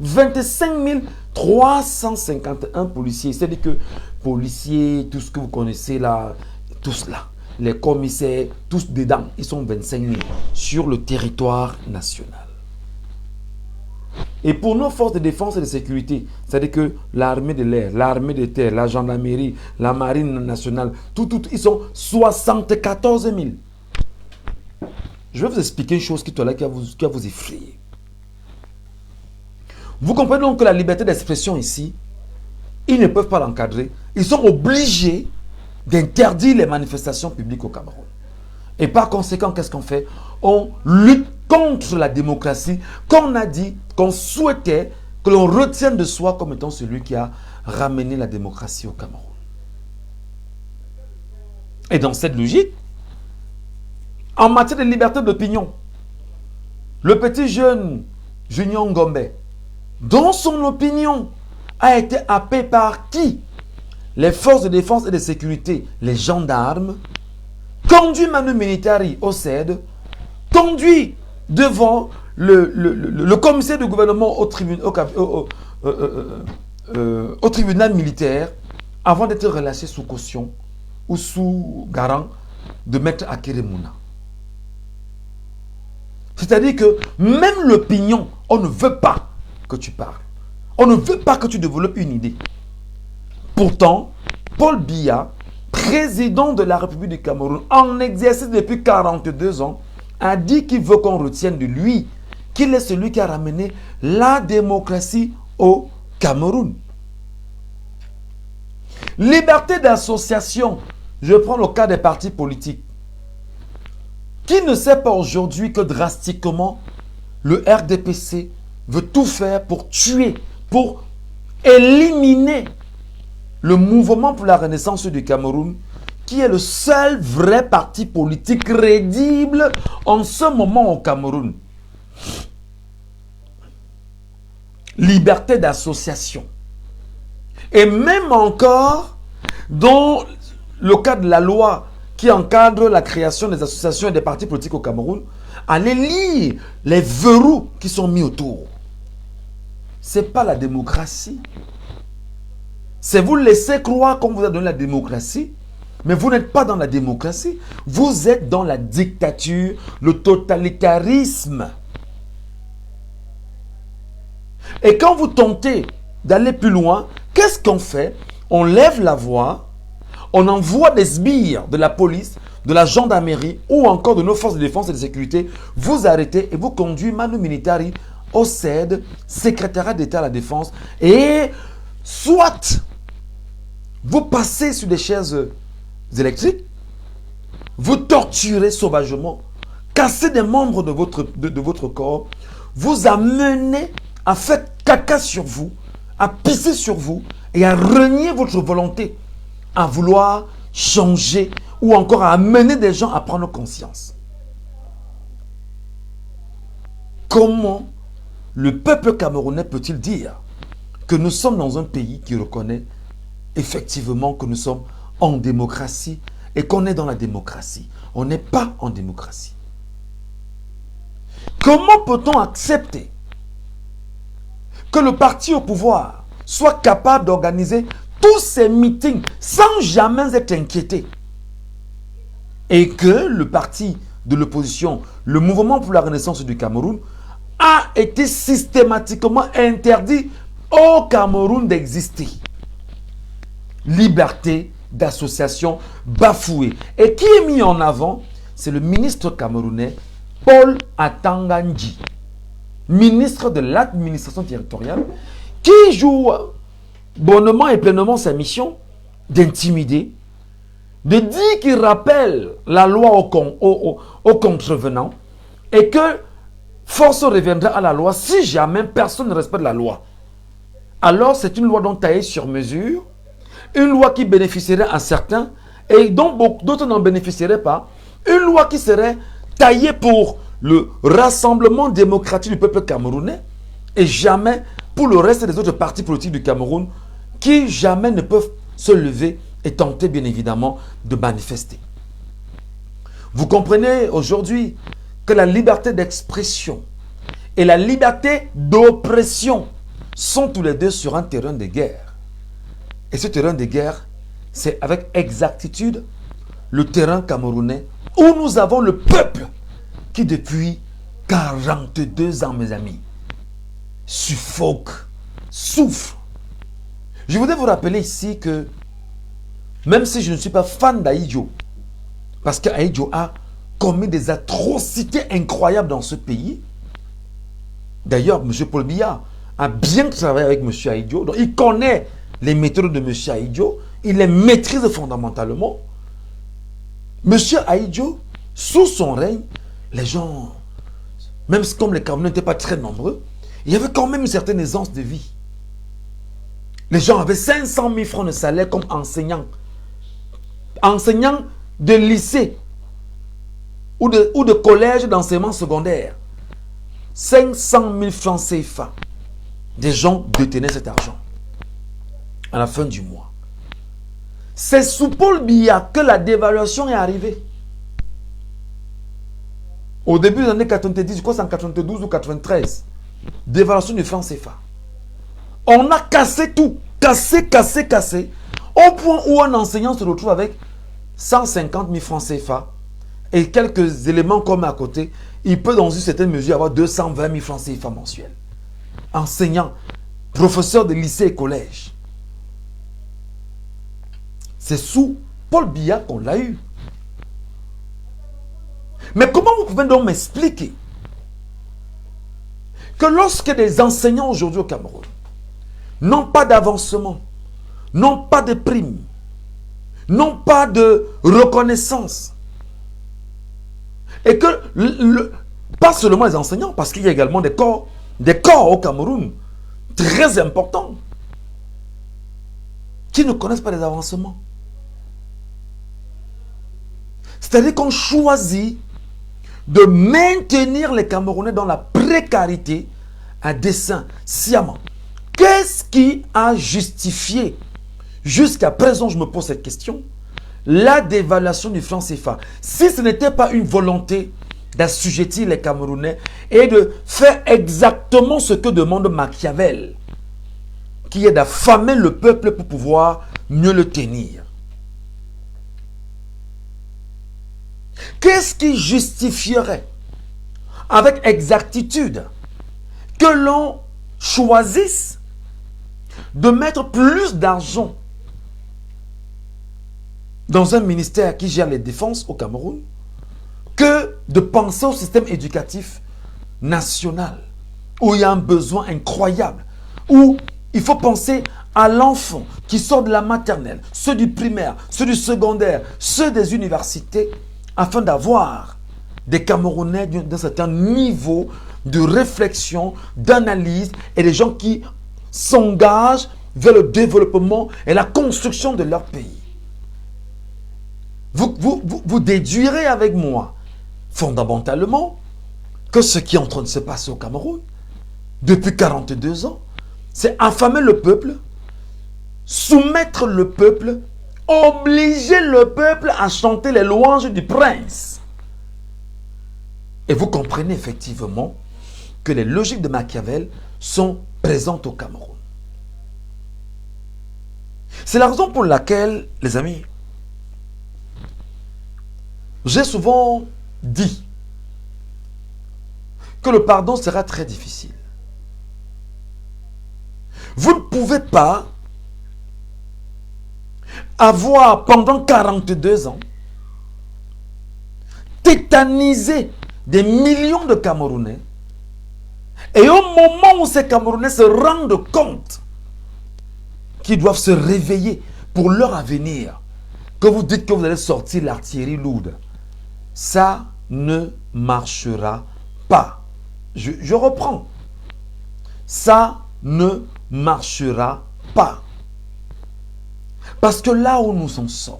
25 351 policiers, c'est-à-dire que policiers, tout ce que vous connaissez là, tous là, les commissaires, tous dedans, ils sont 25 000 sur le territoire national. Et pour nos forces de défense et de sécurité, c'est-à-dire que l'armée de l'air, l'armée de terre, la gendarmerie, la marine nationale, ils sont 74 000. Je vais vous expliquer une chose qui va vous effrayer. Vous comprenez donc que la liberté d'expression ici, ils ne peuvent pas l'encadrer. Ils sont obligés d'interdire les manifestations publiques au Cameroun. Et par conséquent, qu'est-ce qu'on fait? On lutte contre la démocratie, qu'on a dit, qu'on souhaitait que l'on retienne de soi comme étant celui qui a ramené la démocratie au Cameroun. Et dans cette logique, en matière de liberté d'opinion, le petit jeune Junior Ngombe, dont son opinion a été happée par qui? Les forces de défense et de sécurité, les gendarmes, conduit Manu Militari au CED, conduit devant le commissaire du gouvernement au tribunal militaire avant d'être relâché sous caution ou sous garant de Maître Akeremouna. C'est-à-dire que même l'opinion, on ne veut pas que tu parles. On ne veut pas que tu développes une idée. Pourtant, Paul Biya, président de la République du Cameroun, en exercice depuis 42 ans, a dit qu'il veut qu'on retienne de lui qu'il est celui qui a ramené la démocratie au Cameroun. Liberté d'association. Je prends le cas des partis politiques. Qui ne sait pas aujourd'hui que drastiquement, le RDPC veut tout faire pour tuer, pour éliminer le mouvement pour la renaissance du Cameroun, qui est le seul vrai parti politique crédible en ce moment au Cameroun. Liberté d'association. Et même encore, dans le cas de la loi qui encadre la création des associations et des partis politiques au Cameroun, allez lire les verrous qui sont mis autour. Ce n'est pas la démocratie. C'est vous laisser croire qu'on vous a donné la démocratie, mais vous n'êtes pas dans la démocratie. Vous êtes dans la dictature, le totalitarisme. Et quand vous tentez d'aller plus loin, qu'est-ce qu'on fait? On lève la voix, on envoie des sbires de la police, de la gendarmerie ou encore de nos forces de défense et de sécurité, vous arrêtez et vous conduisez Manu Militari au CED, secrétariat d'État à la défense, et soit vous passez sur des chaises électriques, vous torturez sauvagement, cassez des membres de votre corps, vous amenez à faire caca sur vous, à pisser sur vous et à renier votre volonté à vouloir changer ou encore à amener des gens à prendre conscience. Comment le peuple camerounais peut-il dire que nous sommes dans un pays qui reconnaît effectivement que nous sommes en démocratie et qu'on est dans la démocratie? On n'est pas en démocratie. Comment peut-on accepter que le parti au pouvoir soit capable d'organiser tous ces meetings sans jamais être inquiété et que le parti de l'opposition, le mouvement pour la renaissance du Cameroun, a été systématiquement interdit au Cameroun d'exister? Liberté d'association bafouée. Et qui est mis en avant? C'est le ministre camerounais Paul Atangandji, ministre de l'administration territoriale, qui joue bonnement et pleinement sa mission d'intimider, de dire qu'il rappelle la loi aux contrevenants et que force reviendra à la loi si jamais personne ne respecte la loi. Alors c'est une loi dont taillée sur mesure, une loi qui bénéficierait à certains et dont d'autres n'en bénéficieraient pas, une loi qui serait taillée pour le rassemblement démocratique du peuple camerounais et jamais pour le reste des autres partis politiques du Cameroun qui jamais ne peuvent se lever et tenter bien évidemment de manifester. Vous comprenez aujourd'hui que la liberté d'expression et la liberté d'oppression sont tous les deux sur un terrain de guerre. Et ce terrain de guerre, c'est avec exactitude le terrain camerounais où nous avons le peuple qui depuis 42 ans, mes amis, suffoque, souffre. Je voudrais vous rappeler ici que même si je ne suis pas fan d'Ahidjo, parce qu'Ahidjo a commis des atrocités incroyables dans ce pays. D'ailleurs, M. Paul Biya a bien travaillé avec M. Ahidjo, donc il connaît les méthodes de M. Ahidjo, il les maîtrise fondamentalement. M. Ahidjo, sous son règne, les gens, même comme les Camerounais n'étaient pas très nombreux, il y avait quand même une certaine aisance de vie. Les gens avaient 500 000 francs de salaire comme enseignants. Enseignants de lycée ou de collège d'enseignement secondaire. 500 000 francs CFA. Des gens détenaient cet argent à la fin du mois. C'est sous Paul Biya que la dévaluation est arrivée. Au début des années 90, je crois que c'est en 92 ou 93. Dévaluation du franc CFA. On a cassé tout. Cassé. Au point où un enseignant se retrouve avec 150 000 francs CFA et quelques éléments comme à côté, il peut dans une certaine mesure avoir 220 000 francs CFA mensuels. Enseignant, professeur de lycée et collège. C'est sous Paul Biya qu'on l'a eu. Mais comment vous pouvez donc m'expliquer que lorsque des enseignants aujourd'hui au Cameroun n'ont pas d'avancement, n'ont pas de primes, n'ont pas de reconnaissance, et que, pas seulement les enseignants, parce qu'il y a également des corps au Cameroun très importants qui ne connaissent pas les avancements. C'est-à-dire qu'on choisit de maintenir les Camerounais dans la précarité à dessein, sciemment. Qu'est-ce qui a justifié, jusqu'à présent, je me pose cette question, la dévaluation du franc CFA? Si ce n'était pas une volonté d'assujettir les Camerounais et de faire exactement ce que demande Machiavel, qui est d'affamer le peuple pour pouvoir mieux le tenir. Qu'est-ce qui justifierait avec exactitude que l'on choisisse de mettre plus d'argent dans un ministère qui gère les défenses au Cameroun que de penser au système éducatif national où il y a un besoin incroyable, où il faut penser à l'enfant qui sort de la maternelle, ceux du primaire, ceux du secondaire, ceux des universités, afin d'avoir des Camerounais d'un certain niveau de réflexion, d'analyse et des gens qui s'engagent vers le développement et la construction de leur pays. Vous déduirez avec moi, fondamentalement, que ce qui est en train de se passer au Cameroun, depuis 42 ans, c'est affamer le peuple, soumettre le peuple, obliger le peuple à chanter les louanges du prince. Et vous comprenez effectivement que les logiques de Machiavel sont présentes au Cameroun. C'est la raison pour laquelle, les amis, j'ai souvent dit que le pardon sera très difficile. Vous ne pouvez pas avoir pendant 42 ans tétanisé des millions de Camerounais et au moment où ces Camerounais se rendent compte qu'ils doivent se réveiller pour leur avenir, que vous dites que vous allez sortir l'artillerie lourde, ça ne marchera pas. Je reprends. Ça ne marchera pas. Parce que là où nous en sommes,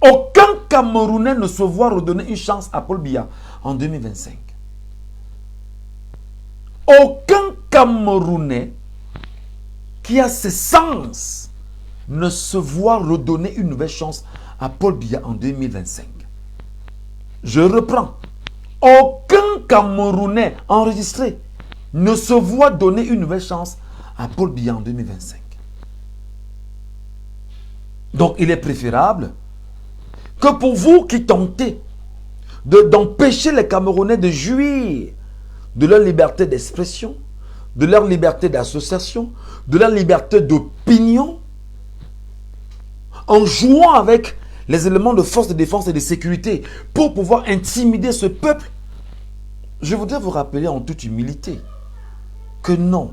aucun Camerounais ne se voit redonner une chance à Paul Biya en 2025. Aucun Camerounais qui a ses sens ne se voit redonner une nouvelle chance à Paul Biya en 2025. Je reprends. aucun Camerounais enregistré ne se voit donner une nouvelle chance à Paul Biya en 2025. Donc, il est préférable que pour vous qui tentez d'empêcher les Camerounais de jouir de leur liberté d'expression, de leur liberté d'association, de leur liberté d'opinion, en jouant avec les éléments de force de défense et de sécurité pour pouvoir intimider ce peuple, je voudrais vous rappeler en toute humilité que non,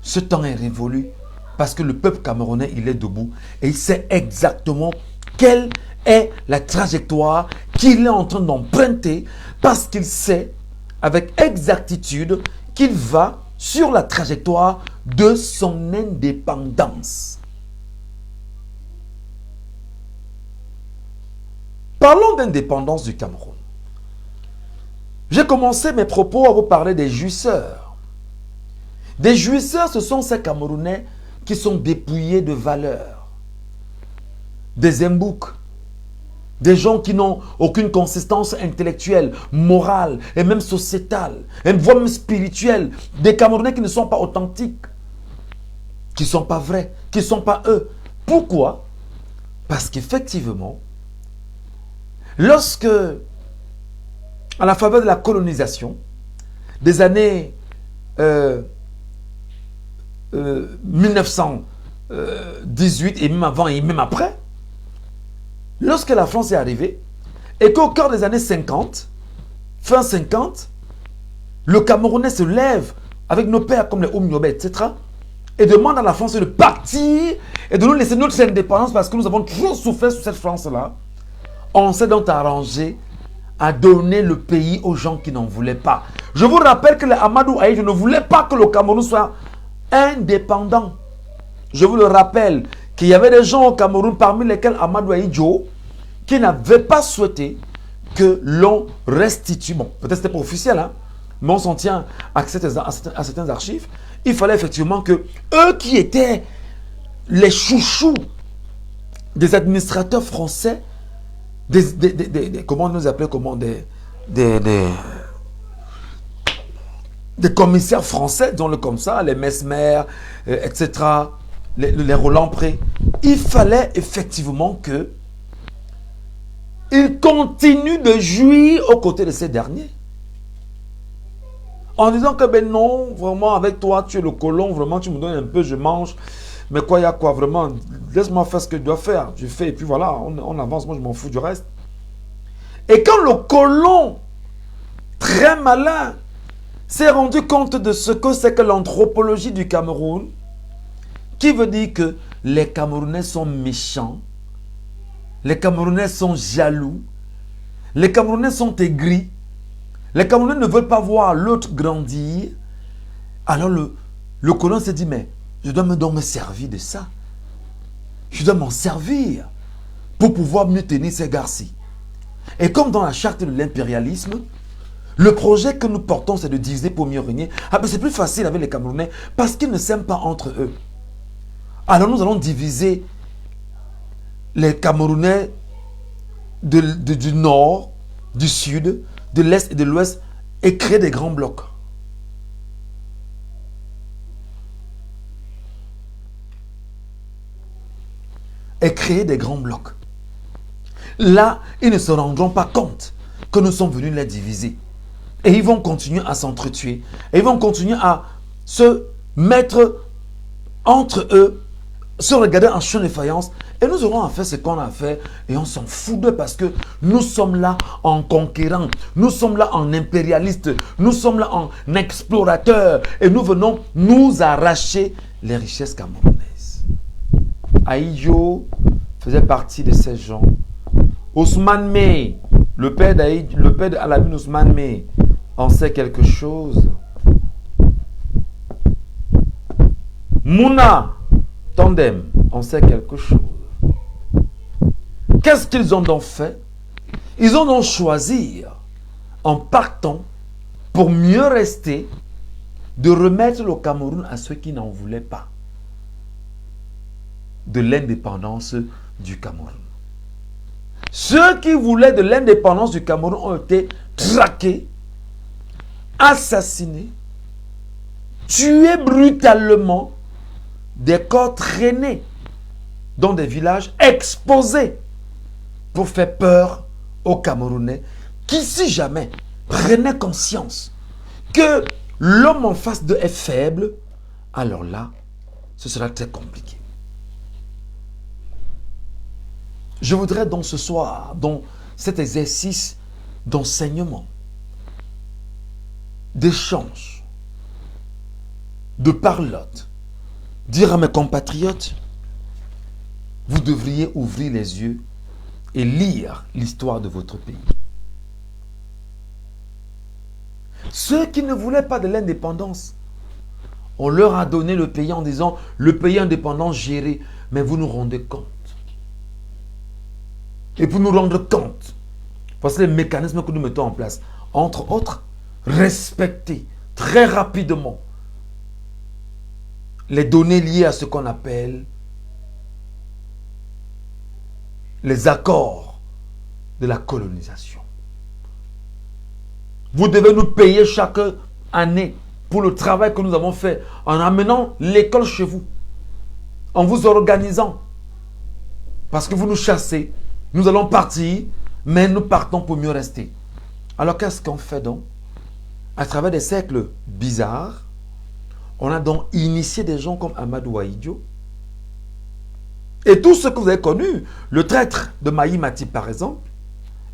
ce temps est révolu parce que le peuple camerounais, il est debout et il sait exactement quelle est la trajectoire qu'il est en train d'emprunter parce qu'il sait avec exactitude qu'il va sur la trajectoire de son indépendance. Parlons d'indépendance du Cameroun. J'ai commencé mes propos à vous parler des jouisseurs. Des jouisseurs, ce sont ces Camerounais qui sont dépouillés de valeurs. Des embouks. Des gens qui n'ont aucune consistance intellectuelle, morale et même sociétale, et voire même spirituelle. Des Camerounais qui ne sont pas authentiques, qui ne sont pas vrais, qui ne sont pas eux. Pourquoi? Parce qu'effectivement, lorsque, à la faveur de la colonisation, des années 1918 et même avant et même après, lorsque la France est arrivée et qu'au cœur des années 50, fin 50, le Camerounais se lève avec nos pères comme les Oumniobé, etc. et demande à la France de partir et de nous laisser notre indépendance parce que nous avons trop souffert sous cette France-là. On s'est donc arrangé à donner le pays aux gens qui n'en voulaient pas. Je vous rappelle que les Amadou Aïdjo ne voulaient pas que le Cameroun soit indépendant. Je vous le rappelle qu'il y avait des gens au Cameroun, parmi lesquels Amadou Aïdjo, qui n'avaient pas souhaité que l'on restitue. Bon, peut-être c'était pas officiel, hein, mais on s'en tient à certains archives. Il fallait effectivement que eux qui étaient les chouchous des administrateurs français, comment on nous appelait, comment des commissaires français, disons-le comme ça, les Mesmer, etc., les Roland Pré, il fallait effectivement que ils continuent de jouir aux côtés de ces derniers. En disant que ben non, vraiment avec toi, tu es le colon, vraiment tu me donnes un peu, je mange. Mais quoi, il y a quoi, vraiment, laisse-moi faire ce que je dois faire. Je fais et puis voilà, on avance, moi je m'en fous du reste. Et quand le colon, très malin, s'est rendu compte de ce que c'est que l'anthropologie du Cameroun, qui veut dire que les Camerounais sont méchants, les Camerounais sont jaloux, les Camerounais sont aigris, les Camerounais ne veulent pas voir l'autre grandir. Alors le colon s'est dit, mais je dois donc me servir de ça. Je dois m'en servir pour pouvoir mieux tenir ces gars-ci. Et comme dans la charte de l'impérialisme, le projet que nous portons, c'est de diviser pour mieux régner. Ah ben c'est plus facile avec les Camerounais parce qu'ils ne s'aiment pas entre eux. Alors nous allons diviser les Camerounais du nord, du sud, de l'est et de l'ouest et créer des grands blocs. Et créer des grands blocs. Là, ils ne se rendront pas compte que nous sommes venus les diviser. Et ils vont continuer à s'entretuer. Et ils vont continuer à se mettre entre eux, se regarder en chien de faïence. Et nous aurons à faire ce qu'on a fait. Et on s'en fout d'eux parce que nous sommes là en conquérants. Nous sommes là en impérialistes. Nous sommes là en explorateurs. Et nous venons nous arracher les richesses camerounaises. Aïdjo faisait partie de ces gens. Ousmane Mey, le père d'Alamine Ousmane Mey, en sait quelque chose. Mouna Tandem en sait quelque chose. Qu'est-ce qu'ils ont donc fait? Ils ont donc choisi, en partant, pour mieux rester, de remettre le Cameroun à ceux qui n'en voulaient pas de l'indépendance du Cameroun. Ceux qui voulaient de l'indépendance du Cameroun ont été traqués, assassinés, tués brutalement, des corps traînés dans des villages exposés pour faire peur aux Camerounais qui, si jamais, prenaient conscience que l'homme en face d'eux est faible, alors là, ce sera très compliqué. Je voudrais donc ce soir, dans cet exercice d'enseignement, d'échange, de parlotte, dire à mes compatriotes, vous devriez ouvrir les yeux et lire l'histoire de votre pays. Ceux qui ne voulaient pas de l'indépendance, on leur a donné le pays en disant, le pays indépendant géré, mais vous nous rendez compte. Et pour nous rendre compte, voici les mécanismes que nous mettons en place. Entre autres, respecter très rapidement les données liées à ce qu'on appelle les accords de la colonisation. Vous devez nous payer chaque année pour le travail que nous avons fait en amenant l'école chez vous, en vous organisant. Parce que vous nous chassez, nous allons partir, mais nous partons pour mieux rester. Alors qu'est-ce qu'on fait donc? À travers des siècles bizarres, on a donc initié des gens comme Amadou Ahidjo. Et tous ceux que vous avez connus, le traître de Mahi Mati par exemple,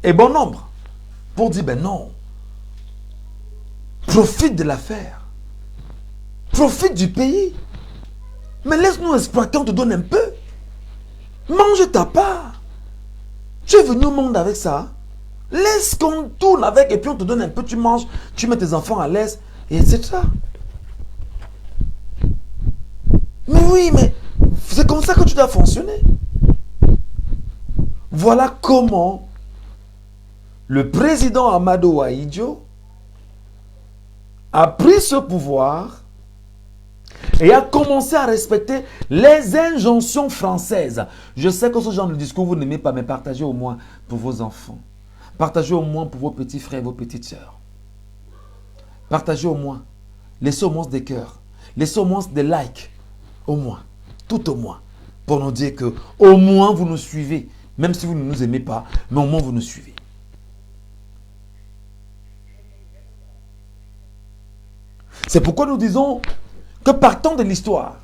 est bon nombre, pour dire, ben non, profite de l'affaire, profite du pays, mais laisse-nous exploiter, on te donne un peu, mange ta part. Tu es venu au monde avec ça, laisse qu'on tourne avec et puis on te donne un peu, tu manges, tu mets tes enfants à l'aise, et etc. Mais oui, mais c'est comme ça que tu dois fonctionner. Voilà comment le président Amadou Ahidjo a pris ce pouvoir et a commencé à respecter les injonctions françaises. Je sais que ce genre de discours, vous n'aimez pas, mais partagez au moins pour vos enfants. Partagez au moins pour vos petits frères et vos petites sœurs. Partagez au moins. Laissez au moins des cœurs. Laissez au moins des likes. Au moins. Tout au moins. Pour nous dire que au moins vous nous suivez. Même si vous ne nous aimez pas, mais au moins vous nous suivez. C'est pourquoi nous disons que partant de l'histoire,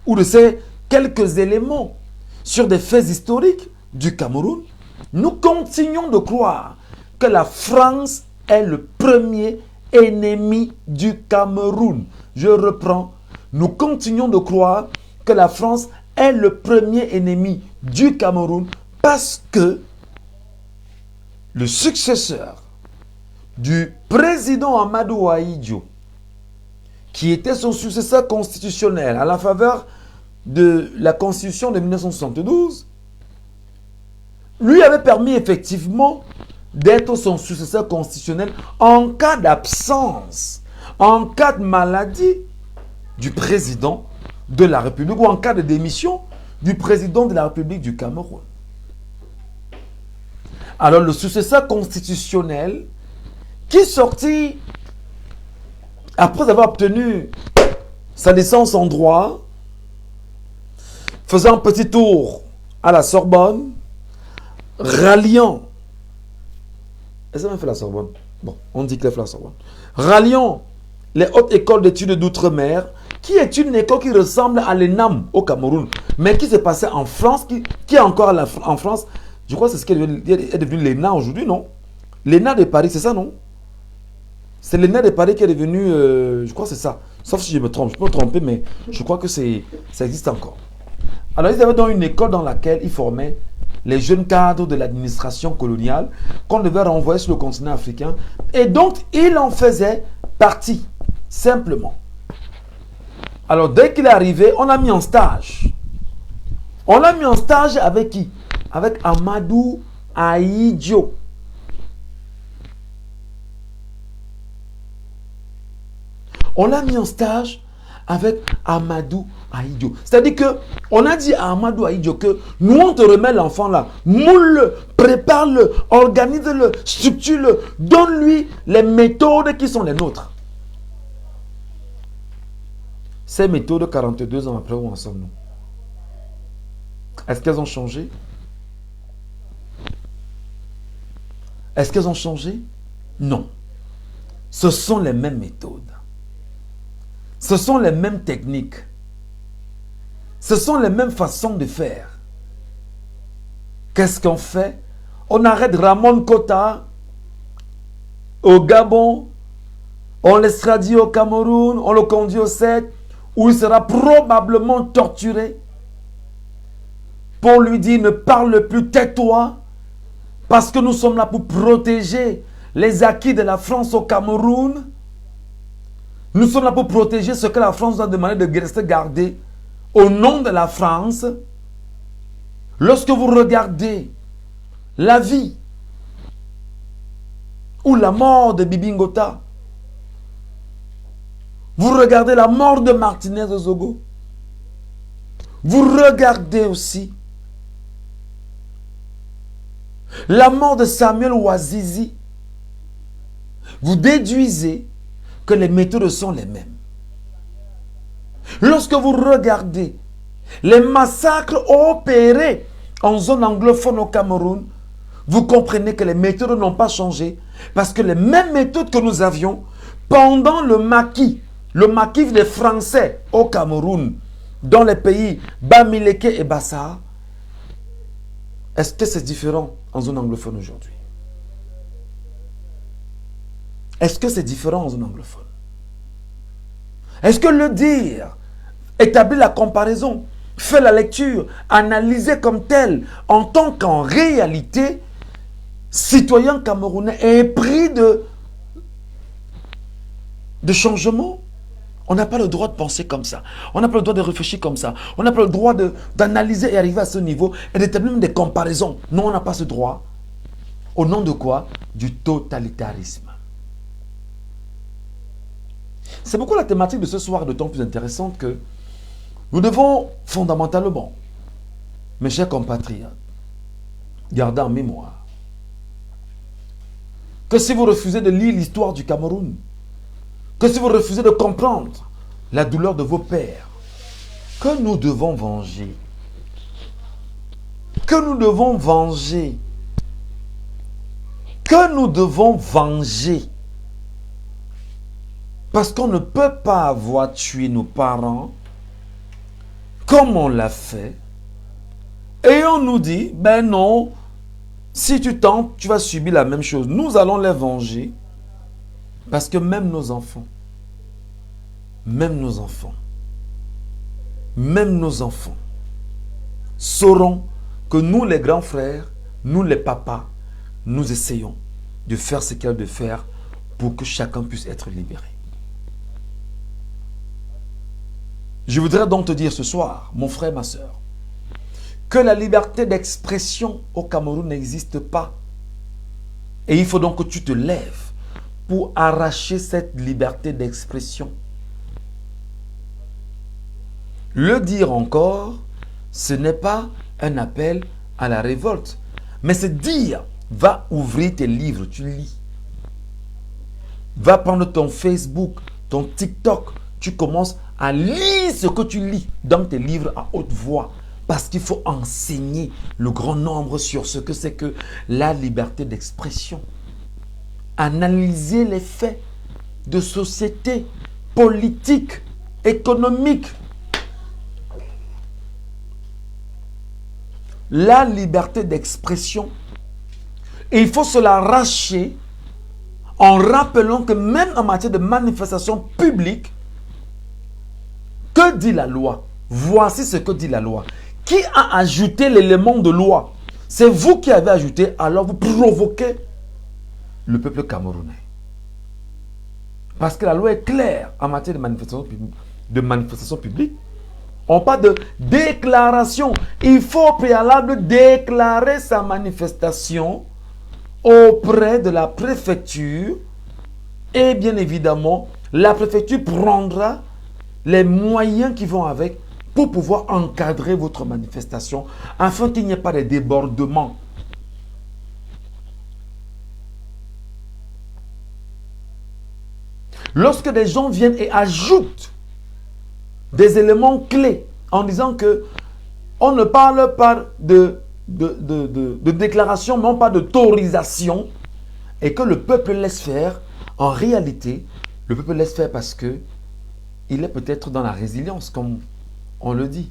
ou de ces quelques éléments sur des faits historiques du Cameroun, nous continuons de croire que la France est le premier ennemi du Cameroun. Je reprends. Nous continuons de croire que la France est le premier ennemi du Cameroun parce que le successeur du président Amadou Ahidjo, qui était son successeur constitutionnel à la faveur de la Constitution de 1972, lui avait permis effectivement d'être son successeur constitutionnel en cas d'absence, en cas de maladie du président de la République ou en cas de démission du président de la République du Cameroun. Alors le successeur constitutionnel qui sortit après avoir obtenu sa licence en droit, faisant un petit tour à la Sorbonne, ralliant, est-ce qu'on fait la Sorbonne? Bon, on dit qu'il a fait la Sorbonne. Ralliant les hautes écoles d'études d'outre-mer, qui est une école qui ressemble à l'ENAM au Cameroun, mais qui s'est passée en France, qui est encore en France. Je crois que c'est ce qui est devenu l'ENA aujourd'hui, non? L'ENA de Paris, c'est ça, non? C'est l'ENA de Paris qui est devenu, je crois que c'est ça. Sauf si je me trompe, je peux me tromper, mais je crois que ça existe encore. Alors, ils avaient donc une école dans laquelle ils formaient les jeunes cadres de l'administration coloniale qu'on devait renvoyer sur le continent africain. Et donc, il en faisait partie, simplement. Alors, dès qu'il est arrivé, on l'a mis en stage. On l'a mis en stage avec qui? Avec Amadou Ahidjo. On l'a mis en stage avec Amadou Ahidjo. C'est-à-dire que on a dit à Amadou Ahidjo que nous on te remet l'enfant là, moule-le, prépare-le, organise-le, structure-le, donne-lui les méthodes qui sont les nôtres. Ces méthodes 42 ans après, où en sommes-nous? Est-ce qu'elles ont changé? Est-ce qu'elles ont changé? Non. Ce sont les mêmes méthodes. Ce sont les mêmes techniques. Ce sont les mêmes façons de faire. Qu'est-ce qu'on fait? On arrête Ramon Kota au Gabon, on l'extradit au Cameroun, on le conduit au CED, où il sera probablement torturé pour lui dire ne parle plus, tais-toi, parce que nous sommes là pour protéger les acquis de la France au Cameroun. Nous sommes là pour protéger ce que la France nous a demandé de rester gardé au nom de la France. Lorsque vous regardez la vie ou la mort de Bibi Ngota, vous regardez la mort de Martinez Ozogo, vous regardez aussi la mort de Samuel Ouazizi, vous déduisez que les méthodes sont les mêmes. Lorsque vous regardez les massacres opérés en zone anglophone au Cameroun, vous comprenez que les méthodes n'ont pas changé parce que les mêmes méthodes que nous avions pendant le maquis des Français au Cameroun, dans les pays Bamileke et Bassa, est-ce que c'est différent en zone anglophone aujourd'hui? Est-ce que c'est différent en zone anglophone? Est-ce que le dire, établir la comparaison, faire la lecture, analyser comme tel, en tant qu'en réalité, citoyen camerounais est pris de changement? On n'a pas le droit de penser comme ça. On n'a pas le droit de réfléchir comme ça. On n'a pas le droit d'analyser et arriver à ce niveau et d'établir des comparaisons. Non, on n'a pas ce droit. Au nom de quoi? Du totalitarisme. C'est pourquoi la thématique de ce soir est d'autant plus intéressante que nous devons fondamentalement, mes chers compatriotes, garder en mémoire que si vous refusez de lire l'histoire du Cameroun, que si vous refusez de comprendre la douleur de vos pères, que nous devons venger, que nous devons venger, que nous devons venger, parce qu'on ne peut pas avoir tué nos parents comme on l'a fait, et on nous dit, ben non, si tu tentes, tu vas subir la même chose. Nous allons les venger, parce que même nos enfants, sauront que nous les grands frères, nous les papas, nous essayons de faire ce qu'il y a de faire pour que chacun puisse être libéré. Je voudrais donc te dire ce soir, mon frère, ma soeur, que la liberté d'expression au Cameroun n'existe pas. Et il faut donc que tu te lèves pour arracher cette liberté d'expression. Le dire encore, ce n'est pas un appel à la révolte, mais c'est dire, va ouvrir tes livres, tu lis. Va prendre ton Facebook, ton TikTok, tu commences à lire ce que tu lis dans tes livres à haute voix. Parce qu'il faut enseigner le grand nombre sur ce que c'est que la liberté d'expression. Analyser les faits de société, politique, économique. La liberté d'expression, et il faut se l'arracher en rappelant que même en matière de manifestation publique, que dit la loi? Voici ce que dit la loi. Qui a ajouté l'élément de loi? C'est vous qui avez ajouté, alors vous provoquez le peuple camerounais. Parce que la loi est claire en matière de manifestation publique. On parle de déclaration. Il faut au préalable déclarer sa manifestation auprès de la préfecture. Et bien évidemment, la préfecture prendra les moyens qui vont avec pour pouvoir encadrer votre manifestation afin qu'il n'y ait pas de débordements. Lorsque des gens viennent et ajoutent des éléments clés en disant que on ne parle pas de déclaration, mais on parle d'autorisation et que le peuple laisse faire, en réalité, le peuple laisse faire parce que il est peut-être dans la résilience, comme on le dit.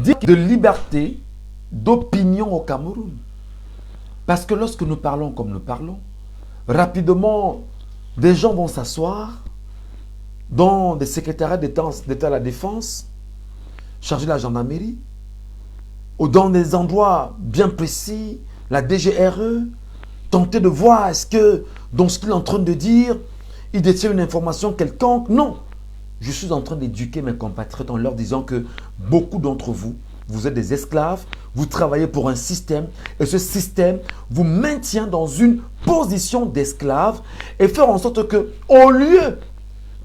De liberté d'opinion au Cameroun. Parce que lorsque nous parlons comme nous parlons, rapidement, des gens vont s'asseoir dans des secrétariats d'État à la Défense, chargés de la gendarmerie, ou dans des endroits bien précis, la DGRE, tenter de voir est-ce que dans ce qu'il est en train de dire, il détient une information quelconque. Non, je suis en train d'éduquer mes compatriotes en leur disant que beaucoup d'entre vous, vous êtes des esclaves, vous travaillez pour un système et ce système vous maintient dans une position d'esclave et faire en sorte que, au lieu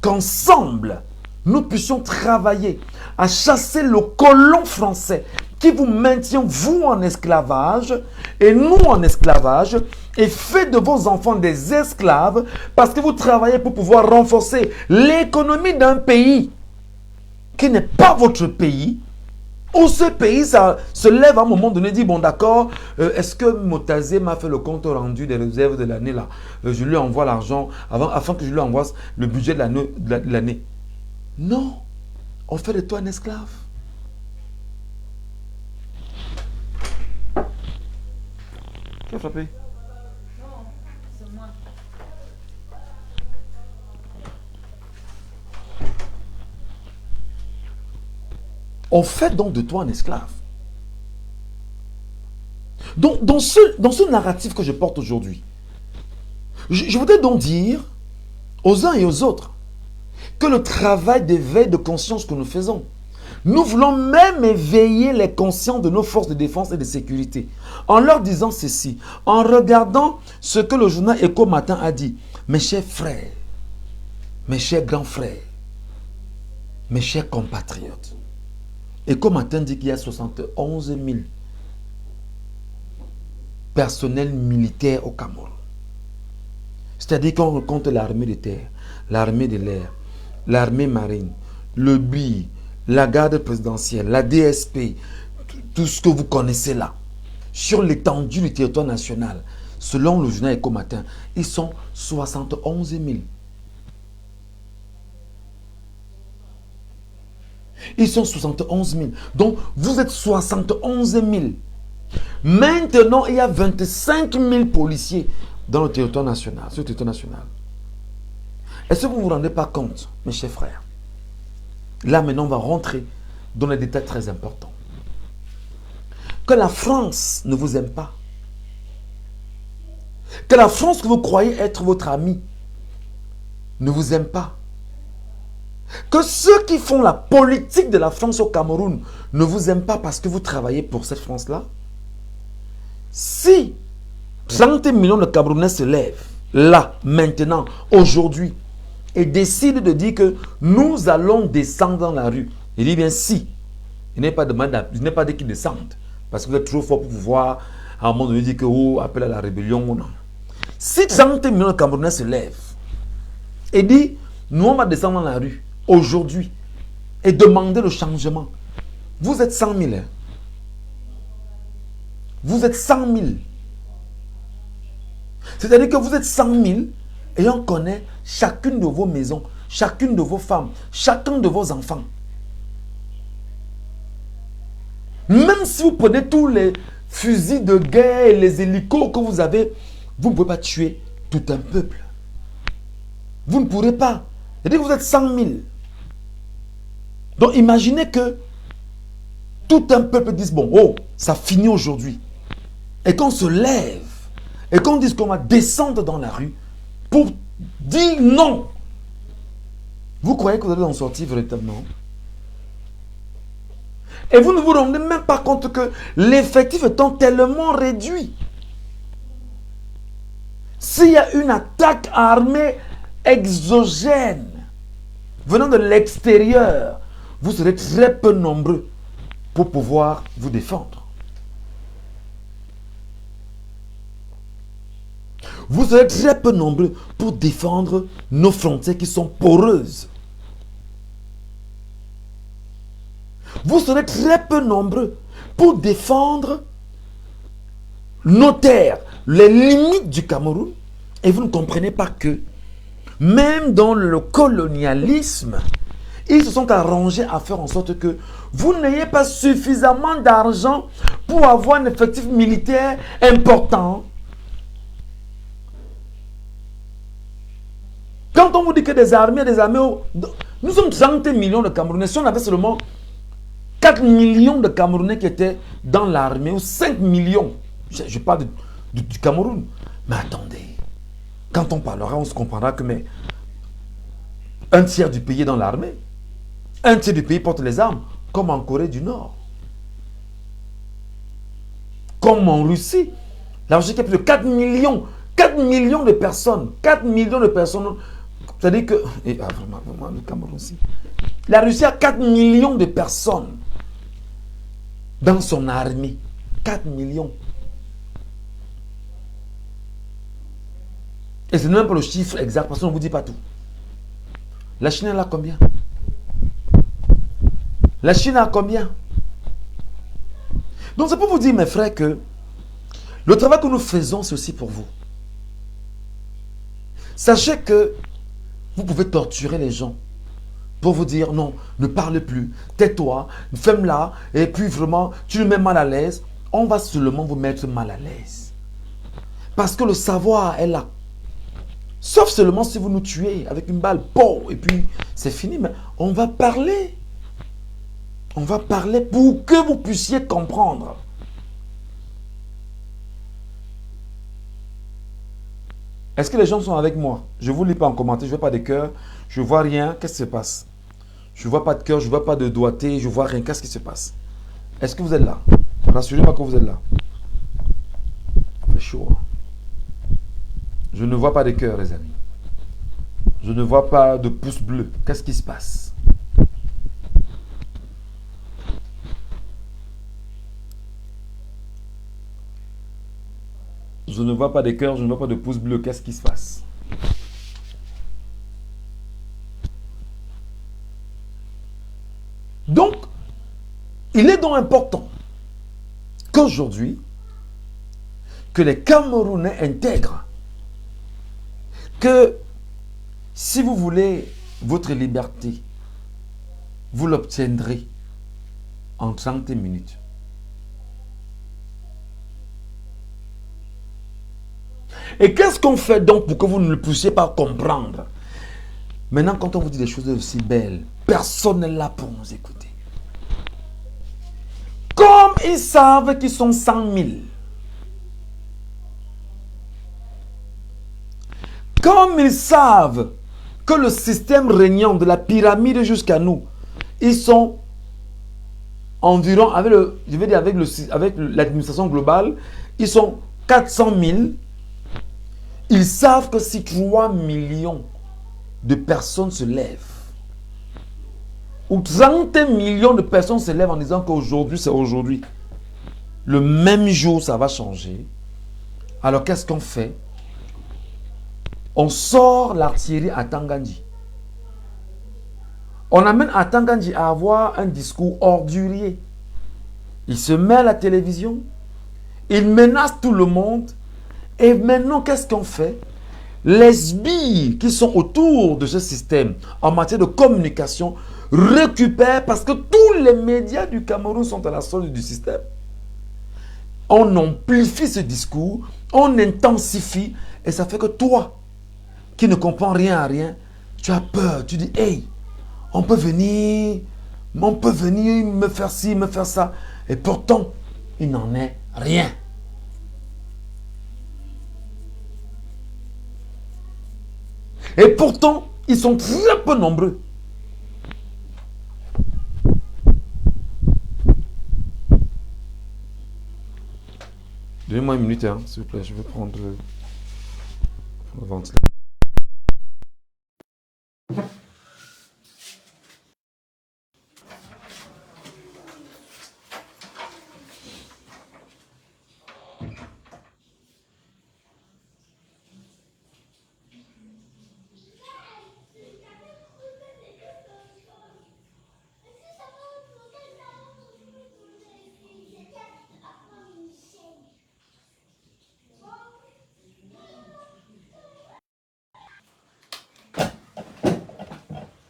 qu'ensemble, nous puissions travailler à chasser le colon français qui vous maintient, vous, en esclavage et nous en esclavage, et fait de vos enfants des esclaves parce que vous travaillez pour pouvoir renforcer l'économie d'un pays qui n'est pas votre pays, où ce pays ça se lève à un moment donné et dit, bon d'accord, est-ce que Motazé m'a fait le compte rendu des réserves de l'année là, je lui envoie l'argent afin que je lui envoie le budget de l'année. Non, on fait de toi un esclave. Qui a frappé? Non, c'est moi. On fait donc de toi un esclave. Donc, dans ce narratif que je porte aujourd'hui, je voudrais donc dire aux uns et aux autres que le travail d'éveil de conscience que nous faisons, nous voulons même éveiller les conscients de nos forces de défense et de sécurité en leur disant ceci, en regardant ce que le journal Écho Matin a dit. Mes chers frères, mes chers grands frères, mes chers compatriotes, Écho Matin dit qu'il y a 71 000 personnels militaires au Cameroun. C'est-à-dire qu'on compte l'armée de terre, l'armée de l'air, l'armée marine, le BI, la garde présidentielle, la DSP, tout ce que vous connaissez là, sur l'étendue du territoire national, selon le journal Écho Matin, ils sont 71 000. Ils sont 71 000. Donc, vous êtes 71 000. Maintenant, il y a 25 000 policiers dans le territoire national, sur le territoire national. Est-ce que vous ne vous rendez pas compte, mes chers frères? Là, maintenant, on va rentrer dans des détails très importants. Que la France ne vous aime pas. Que la France que vous croyez être votre ami ne vous aime pas. Que ceux qui font la politique de la France au Cameroun ne vous aiment pas parce que vous travaillez pour cette France-là. Si 30 millions de Camerounais se lèvent, là, maintenant, aujourd'hui, et décident de dire que nous allons descendre dans la rue, il dit bien si, il n'est pas dit qu'ils descendent, parce que vous êtes trop fort pour pouvoir, à un moment donné, dire que, oh, appel à la rébellion, non. Si 30 millions de Camerounais se lèvent et disent, nous on va descendre dans la rue, aujourd'hui, et demander le changement, vous êtes 100 000. Hein? Vous êtes 100 000. C'est-à-dire que vous êtes 100 000 et on connaît chacune de vos maisons, chacune de vos femmes, chacun de vos enfants. Même si vous prenez tous les fusils de guerre et les hélicos que vous avez, vous ne pouvez pas tuer tout un peuple. Vous ne pourrez pas. C'est-à-dire que vous êtes 100 000. Donc imaginez que tout un peuple dise, bon, oh, ça finit aujourd'hui. Et qu'on se lève, et qu'on dise qu'on va descendre dans la rue pour dire non. Vous croyez que vous allez en sortir véritablement? Et vous ne vous rendez même pas compte que l'effectif étant tellement réduit. S'il y a une attaque armée exogène venant de l'extérieur, vous serez très peu nombreux pour pouvoir vous défendre. Vous serez très peu nombreux pour défendre nos frontières qui sont poreuses. Vous serez très peu nombreux pour défendre nos terres, les limites du Cameroun. Et vous ne comprenez pas que même dans le colonialisme, ils se sont arrangés à faire en sorte que vous n'ayez pas suffisamment d'argent pour avoir un effectif militaire important. Quand on vous dit que des armées, nous sommes 30 millions de Camerounais. Si on avait seulement 4 millions de Camerounais qui étaient dans l'armée, ou 5 millions, je parle du Cameroun. Mais attendez, quand on parlera, on se comprendra que un tiers du pays est dans l'armée. Un tiers du pays porte les armes, comme en Corée du Nord. Comme en Russie. La Russie qui a plus de 4 millions. 4 millions de personnes. 4 millions de personnes. C'est-à-dire que... vraiment, le Cameroun aussi. La Russie a 4 millions de personnes dans son armée. 4 millions. Et ce n'est même pas le chiffre exact, parce qu'on ne vous dit pas tout. La Chine, elle a combien? La Chine a combien? Donc c'est pour vous dire, mes frères, que le travail que nous faisons, c'est aussi pour vous. Sachez que vous pouvez torturer les gens pour vous dire, non, ne parle plus, tais-toi, ferme-la, et puis vraiment, tu nous mets mal à l'aise. On va seulement vous mettre mal à l'aise. Parce que le savoir est là. Sauf seulement si vous nous tuez avec une balle, et puis c'est fini. Mais on va parler. On va parler pour que vous puissiez comprendre. Est-ce que les gens sont avec moi? Je ne vous lis pas en commentaire, je ne vois pas de cœur, je ne vois rien. Qu'est-ce qui se passe? Je ne vois pas de cœur, je ne vois pas de doigté, je ne vois rien. Qu'est-ce qui se passe? Est-ce que vous êtes là? Rassurez-moi que vous êtes là. C'est chaud. Je ne vois pas de cœur, les amis. Je ne vois pas de pouce bleu. Qu'est-ce qui se passe? Je ne vois pas de cœur, je ne vois pas de pouce bleu. Qu'est-ce qui se passe? Donc, il est donc important qu'aujourd'hui, que les Camerounais intègrent que si vous voulez votre liberté, vous l'obtiendrez en 30 minutes. Et qu'est-ce qu'on fait donc pour que vous ne le puissiez pas comprendre? Maintenant, quand on vous dit des choses aussi belles, personne n'est là pour nous écouter. Comme ils savent qu'ils sont 100 000. Comme ils savent que le système régnant de la pyramide jusqu'à nous, ils sont environ, avec l'administration globale, ils sont 400 000. Ils savent que si 3 millions de personnes se lèvent, ou 30 millions de personnes se lèvent en disant qu'aujourd'hui, c'est aujourd'hui, le même jour, ça va changer. Alors, qu'est-ce qu'on fait? On sort l'artillerie à Tangandji. On amène à Tangandji à avoir un discours ordurier. Il se met à la télévision, il menace tout le monde. Et maintenant, qu'est-ce qu'on fait? Les sbires qui sont autour de ce système en matière de communication récupèrent, parce que tous les médias du Cameroun sont à la solde du système. On amplifie ce discours, on intensifie, et ça fait que toi, qui ne comprends rien à rien, tu as peur, tu dis, hey, on peut venir me faire ci, me faire ça. Et pourtant, il n'en est rien. Et pourtant, ils sont très peu nombreux. Donnez-moi une minute, hein, s'il vous plaît, je vais prendre... Ventilateur.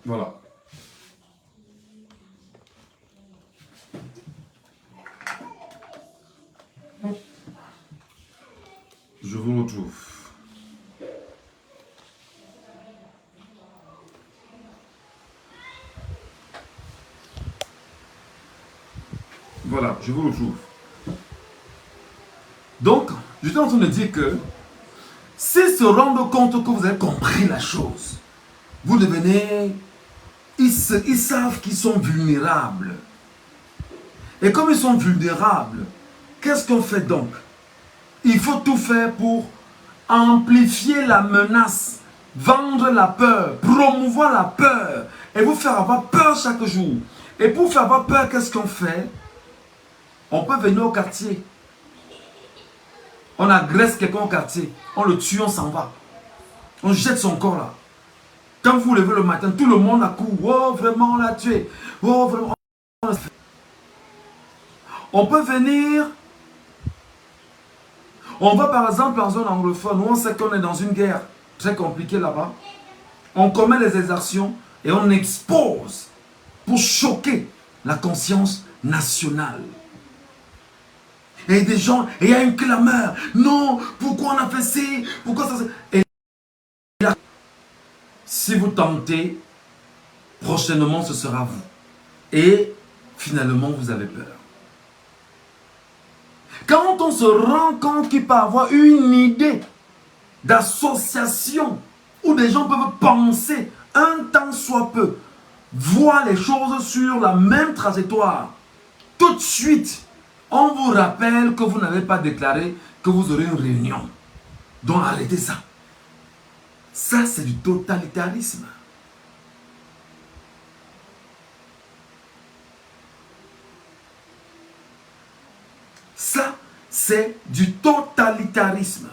Voilà. Je vous retrouve. Voilà, je vous retrouve. Donc, j'étais en train de dire que s'ils se rendent compte que vous avez compris la chose, vous devenez... Ils savent qu'ils sont vulnérables. Et comme ils sont vulnérables, qu'est-ce qu'on fait donc? Il faut tout faire pour amplifier la menace, vendre la peur, promouvoir la peur et vous faire avoir peur chaque jour. Et pour faire avoir peur, qu'est-ce qu'on fait? On peut venir au quartier. On agresse quelqu'un au quartier. On le tue, on s'en va. On jette son corps là. Quand vous vous levez le matin, tout le monde accourt. Oh, vraiment, on l'a tué. Oh, vraiment. On peut venir. On va par exemple en zone anglophone où on sait qu'on est dans une guerre très compliquée là-bas. On commet des exactions et on expose pour choquer la conscience nationale. Et des gens, et il y a une clameur. Non, pourquoi on a fait ci? Pourquoi ça? Et là, si vous tentez, prochainement ce sera vous. Et finalement vous avez peur. Quand on se rend compte qu'il peut y avoir une idée d'association où des gens peuvent penser un tant soit peu, voir les choses sur la même trajectoire, tout de suite, on vous rappelle que vous n'avez pas déclaré que vous aurez une réunion. Donc arrêtez ça. Ça, c'est du totalitarisme. Ça, c'est du totalitarisme.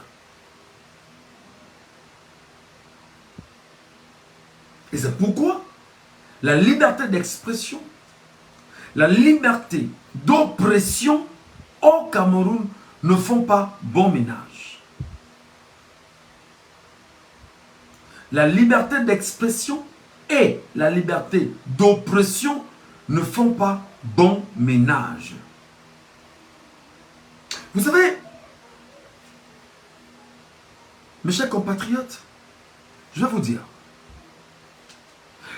Et c'est pourquoi la liberté d'expression, la liberté d'oppression au Cameroun ne font pas bon ménage. La liberté d'expression et la liberté d'oppression ne font pas bon ménage. Vous savez, mes chers compatriotes, je vais vous dire,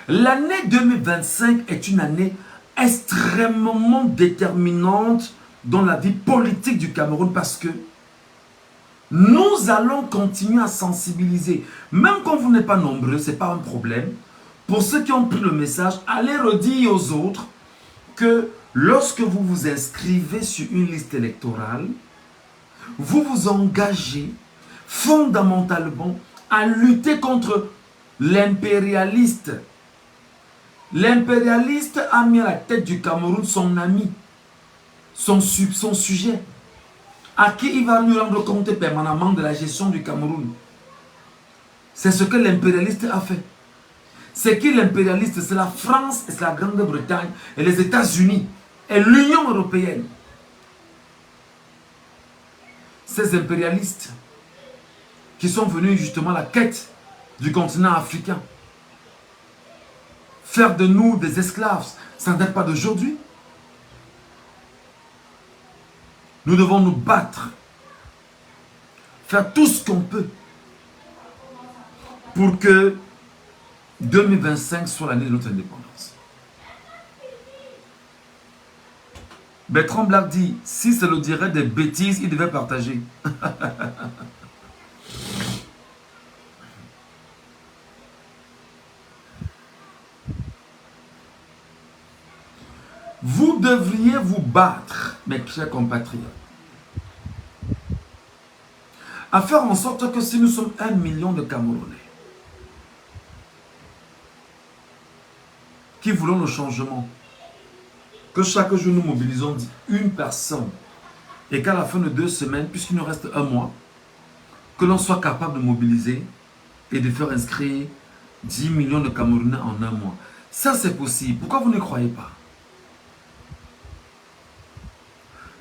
l'année 2025 est une année extrêmement déterminante dans la vie politique du Cameroun parce que nous allons continuer à sensibiliser. Même quand vous n'êtes pas nombreux, ce n'est pas un problème. Pour ceux qui ont pris le message, allez redire aux autres que lorsque vous vous inscrivez sur une liste électorale, vous vous engagez fondamentalement à lutter contre l'impérialiste. L'impérialiste a mis à la tête du Cameroun son ami, son sujet, à qui il va nous rendre compte permanemment de la gestion du Cameroun. C'est ce que l'impérialiste a fait. C'est qui l'impérialiste? C'est la France, et c'est la Grande-Bretagne, et les États-Unis, et l'Union européenne. Ces impérialistes qui sont venus justement à la quête du continent africain. Faire de nous des esclaves, ça ne date pas d'aujourd'hui. Nous devons nous battre, faire tout ce qu'on peut pour que 2025 soit l'année de notre indépendance. Bertrand Black dit, si ça le dirait des bêtises, il devait partager. Vous devriez vous battre, mes chers compatriotes. à faire en sorte que si nous sommes 1 million de Camerounais qui voulons le changement, que chaque jour nous mobilisons une personne et qu'à la fin de 2 semaines, puisqu'il nous reste 1 mois, que l'on soit capable de mobiliser et de faire inscrire 10 millions de Camerounais en 1 mois. Ça, c'est possible. Pourquoi vous ne croyez pas?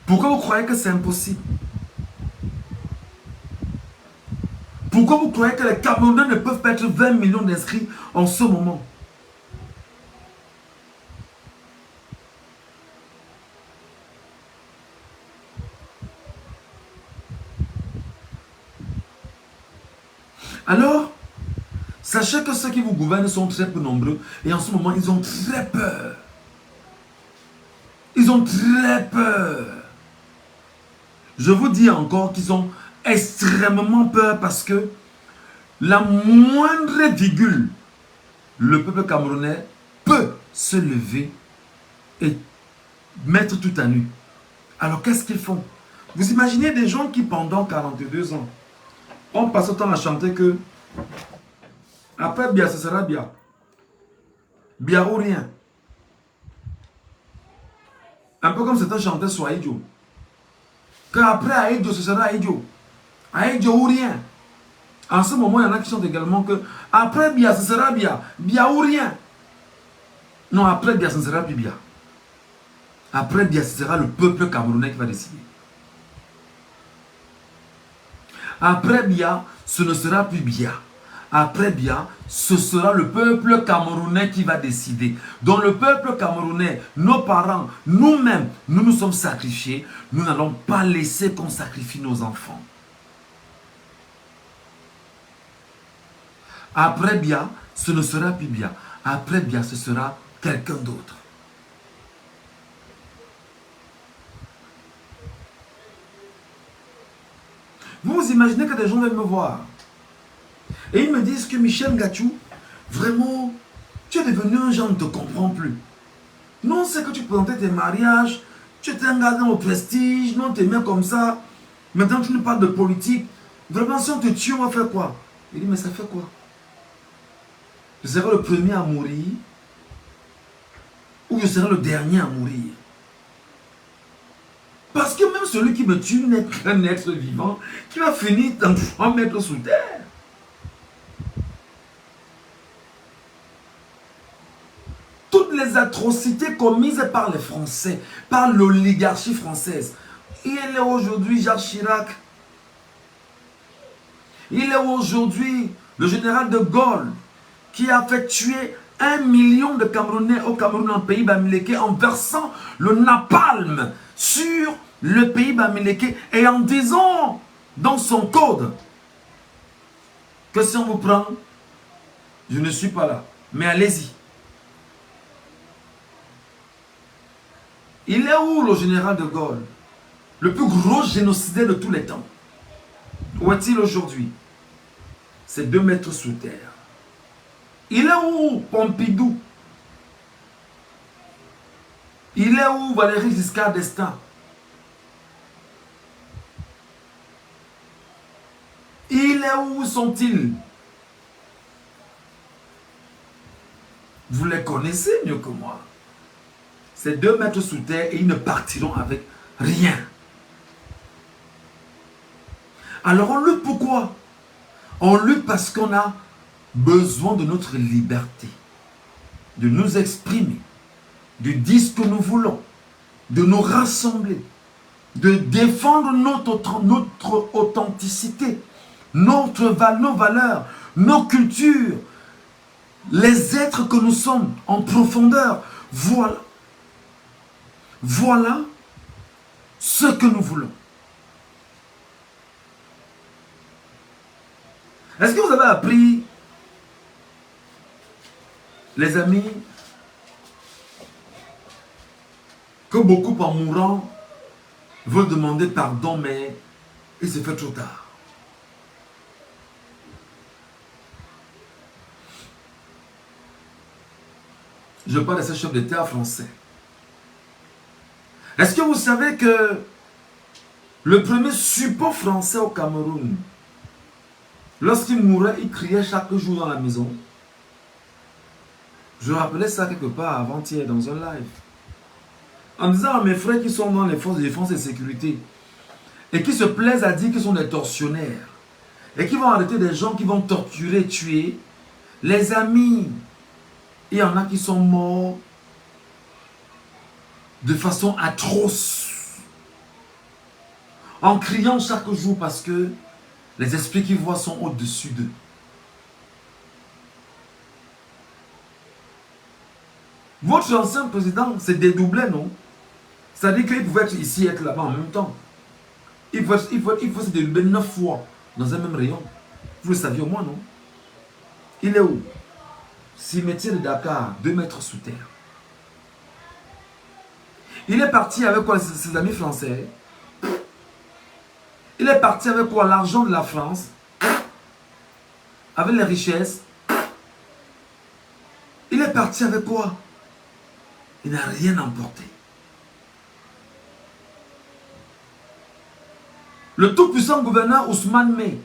Pourquoi vous croyez que c'est impossible? Pourquoi vous croyez que les Camerounais ne peuvent pas être 20 millions d'inscrits en ce moment? Alors, sachez que ceux qui vous gouvernent sont très peu nombreux et en ce moment, ils ont très peur. Ils ont très peur. Je vous dis encore qu'ils ont extrêmement peur parce que la moindre virgule, le peuple camerounais peut se lever et mettre tout à nu. Alors qu'est-ce qu'ils font? Vous imaginez des gens qui pendant 42 ans ont passé le temps à chanter que après bien ce sera bien. Bien ou rien. Un peu comme certains chantaient sur Aïdjo. Qu'après Aïdjo, ce sera Aïdjo. Aïdjo ou rien. En ce moment, il y en a qui chantent également que après bien, ce sera bien. Bien ou rien. Non, après bien, ce ne sera plus bien. Après bien, ce sera le peuple camerounais qui va décider. Après bien, ce ne sera plus bien. Après bien, ce sera le peuple camerounais qui va décider. Donc le peuple camerounais, nos parents, nous-mêmes, nous nous sommes sacrifiés. Nous n'allons pas laisser qu'on sacrifie nos enfants. Après bien, ce ne sera plus bien. Après bien, ce sera quelqu'un d'autre. Vous vous imaginez que des gens viennent me voir et ils me disent que Michel Ngachou, vraiment, tu es devenu un genre, on ne te comprend plus. Non, c'est que tu présentais tes mariages, tu étais engagé au prestige, non, tu aimais comme ça. Maintenant, tu nous parles de politique. Vraiment, si on te tue, on va faire quoi? Il dit, mais ça fait quoi? Je serai le premier à mourir ou je serai le dernier à mourir? Parce que même celui qui me tue n'est qu'un être vivant qui va finir dans 3 mètres sous terre. Toutes les atrocités commises par les Français, par l'oligarchie française. Il est aujourd'hui Jacques Chirac. Il est aujourd'hui le général de Gaulle qui a fait tuer 1 million de Camerounais au Cameroun, en pays Bamileke, en versant le napalm sur le pays Bamileke et en disant dans son code que si on vous prend, je ne suis pas là, mais allez-y. Il est où le général de Gaulle, le plus gros génocidaire de tous les temps? Où est-il aujourd'hui? C'est 2 mètres sous terre. Il est où Pompidou? Il est où Valéry Giscard d'Estaing? Il est où sont-ils? Vous les connaissez mieux que moi. C'est 2 mètres sous terre et ils ne partiront avec rien. Alors on lutte pourquoi? On lutte parce qu'on a besoin de notre liberté, de nous exprimer, de dire ce que nous voulons, de nous rassembler, de défendre notre authenticité, nos valeurs, nos cultures, les êtres que nous sommes en profondeur. Voilà. Voilà ce que nous voulons. Est-ce que vous avez appris, les amis, que beaucoup en mourant veulent demander pardon, mais il se fait trop tard? Je parle de ce chef d'État français. Est-ce que vous savez que le premier support français au Cameroun Lorsqu'il mourait, il criait chaque jour dans la maison. Je rappelais ça quelque part avant-hier dans un live. En disant à mes frères qui sont dans les forces de défense et de sécurité et qui se plaisent à dire qu'ils sont des tortionnaires et qui vont arrêter des gens qui vont torturer, tuer, les amis, il y en a qui sont morts de façon atroce en criant chaque jour parce que les esprits qu'ils voient sont au-dessus d'eux. Votre ancien président s'est dédoublé, non? C'est-à-dire qu'il pouvait être ici et être là-bas en même temps. Il faut se dédoubler 9 fois dans un même rayon. Vous le saviez au moins, non? Il est où? Cimetière de Dakar, 2 mètres sous terre. Il est parti avec quoi? Ses amis français. Il est parti avec quoi? L'argent de la France. Avec les richesses. Il est parti avec quoi? Il n'a rien emporté. Le tout-puissant gouverneur Ousmane Mey,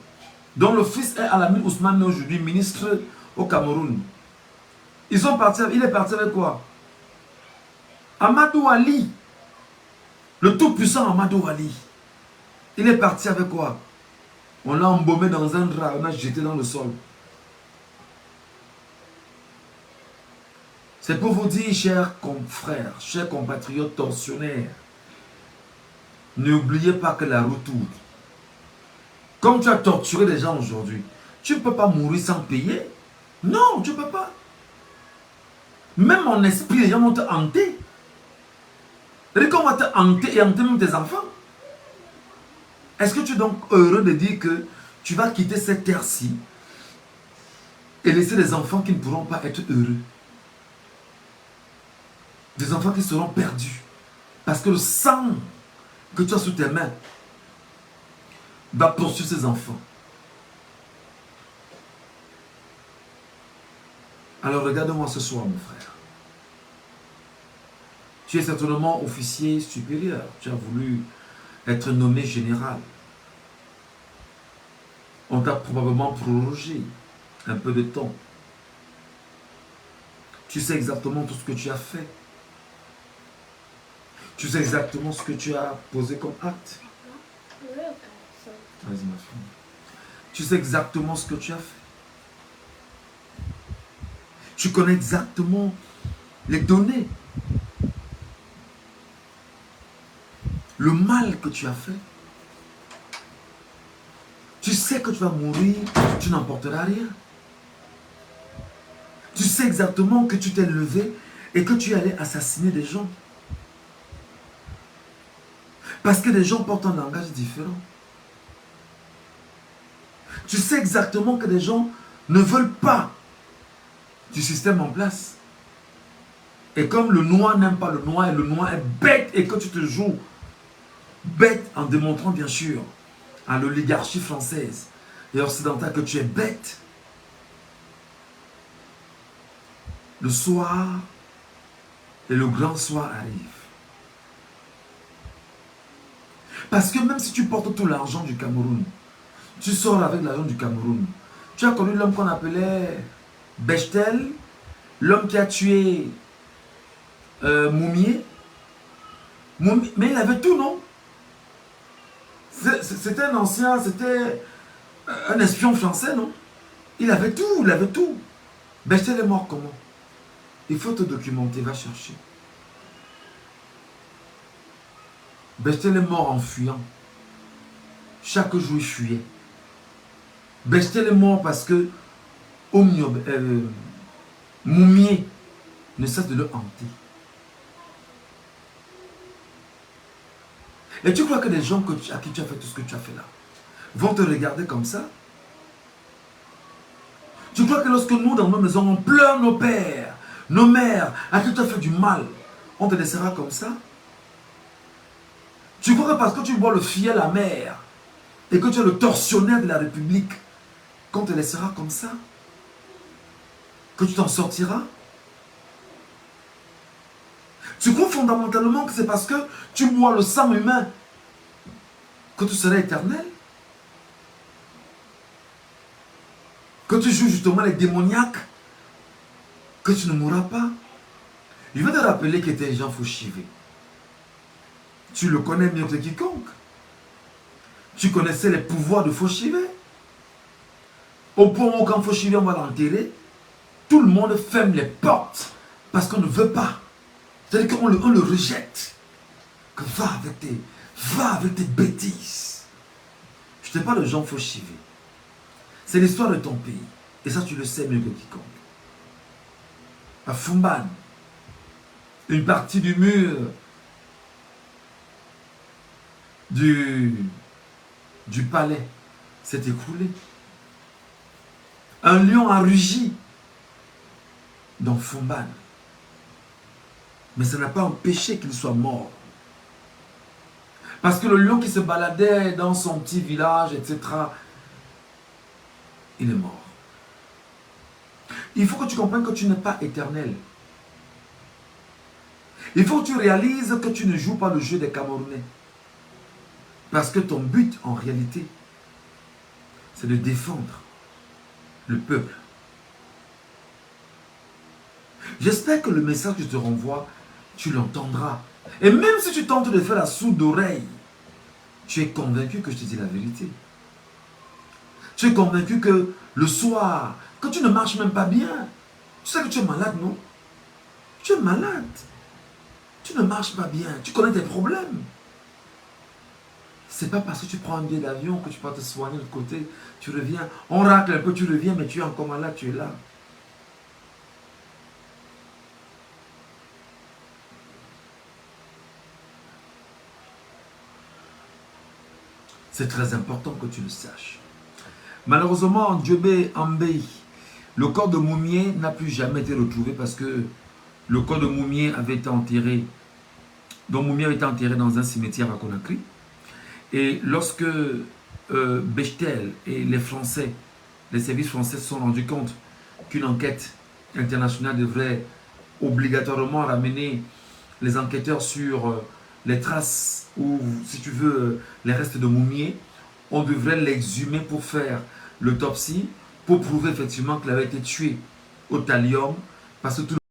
dont le fils est Alamine Ousmane Mey aujourd'hui, ministre au Cameroun. Il est parti avec quoi? Amadou Ali. Le tout-puissant Amadou Ali. Il est parti avec quoi? On l'a embaumé dans un drap, on l'a jeté dans le sol. C'est pour vous dire, chers confrères, chers compatriotes tortionnaires, n'oubliez pas que la route tourne. Comme tu as torturé des gens aujourd'hui, tu ne peux pas mourir sans payer. Non, tu ne peux pas. Même en esprit, les gens vont te hanter. C'est-à-dire qu'on va te hanter et hanter même tes enfants. Est-ce que tu es donc heureux de dire que tu vas quitter cette terre-ci et laisser des enfants qui ne pourront pas être heureux? Des enfants qui seront perdus. Parce que le sang que tu as sous tes mains va poursuivre ces enfants. Alors regarde-moi ce soir, mon frère. Tu es certainement officier supérieur. Tu as voulu être nommé général. On t'a probablement prorogé un peu de temps. Tu sais exactement tout ce que tu as fait. Tu sais exactement ce que tu as posé comme acte. Vas-y, ma fille. Tu sais exactement ce que tu as fait. Tu connais exactement les données. Le mal que tu as fait. Tu sais que tu vas mourir, tu n'emporteras rien. Tu sais exactement que tu t'es levé et que tu allais assassiner des gens. Parce que les gens portent un langage différent. Tu sais exactement que les gens ne veulent pas du système en place. Et comme le noir n'aime pas le noir et le noir est bête et que tu te joues bête en démontrant bien sûr à l'oligarchie française et occidentale que tu es bête. Le soir et le grand soir arrivent. Parce que même si tu portes tout l'argent du Cameroun, tu sors avec l'argent du Cameroun. Tu as connu l'homme qu'on appelait Bechtel, l'homme qui a tué Moumié. Mais il avait tout, non? C'était un ancien, c'était un espion français, non? Il avait tout, il avait tout. Bechtel est mort comment? Il faut te documenter, va chercher. Bechtel est mort en fuyant. Chaque jour, il fuyait. Bechtel est mort parce que Moumié ne cesse de le hanter. Et tu crois que les gens à qui tu as fait tout ce que tu as fait là vont te regarder comme ça? Tu crois que lorsque nous, dans nos maisons, on pleure nos pères, nos mères, à qui tu as fait du mal, on te laissera comme ça? Tu crois que parce que tu bois le fiel amer et que tu es le tortionnaire de la République, qu'on te laissera comme ça? Que tu t'en sortiras? Tu crois fondamentalement que c'est parce que tu bois le sang humain que tu seras éternel? que tu joues justement les démoniaques, que tu ne mourras pas. Je vais te rappeler que tes gens Fauchivé. Tu le connais mieux que quiconque. Tu connaissais les pouvoirs de Fauchivé. Au point où quand Fauchivé on va l'enterrer, tout le monde ferme les portes parce qu'on ne veut pas. C'est-à-dire qu'on le rejette. Que va avec tes bêtises. Je te parle de Jean Fauchivé. C'est l'histoire de ton pays. Et ça, tu le sais mieux que quiconque. À Fumban, une partie du mur du palais s'est écroulée. Un lion a rugi dans Fumban. Mais ça n'a pas empêché qu'il soit mort. Parce que le lion qui se baladait dans son petit village, etc., il est mort. Il faut que tu comprennes que tu n'es pas éternel. Il faut que tu réalises que tu ne joues pas le jeu des Camerounais. Parce que ton but, en réalité, c'est de défendre le peuple. J'espère que le message que je te renvoie, tu l'entendras. Et même si tu tentes de faire la sourde oreille, tu es convaincu que je te dis la vérité. Tu es convaincu que le soir, quand tu ne marches même pas bien, tu sais que tu es malade, non? Tu es malade. Tu ne marches pas bien. Tu connais tes problèmes. C'est pas parce que tu prends un billet d'avion que tu peux te soigner de l'autre côté. Tu reviens. On racle un peu, tu reviens, mais tu es encore malade, tu es là. C'est très important que tu le saches. Malheureusement, Djobé Ambey, le corps de Moumié n'a plus jamais été retrouvé parce que le corps de Moumié avait été enterré. Donc Moumié avait été enterré dans un cimetière à Conakry. Et lorsque Bechtel et les Français, les services français se sont rendus compte qu'une enquête internationale devrait obligatoirement ramener les enquêteurs sur les traces ou, si tu veux, les restes de Moumié, on devrait l'exhumer pour faire l'autopsie, pour prouver effectivement qu'il avait été tué au thallium, parce que tout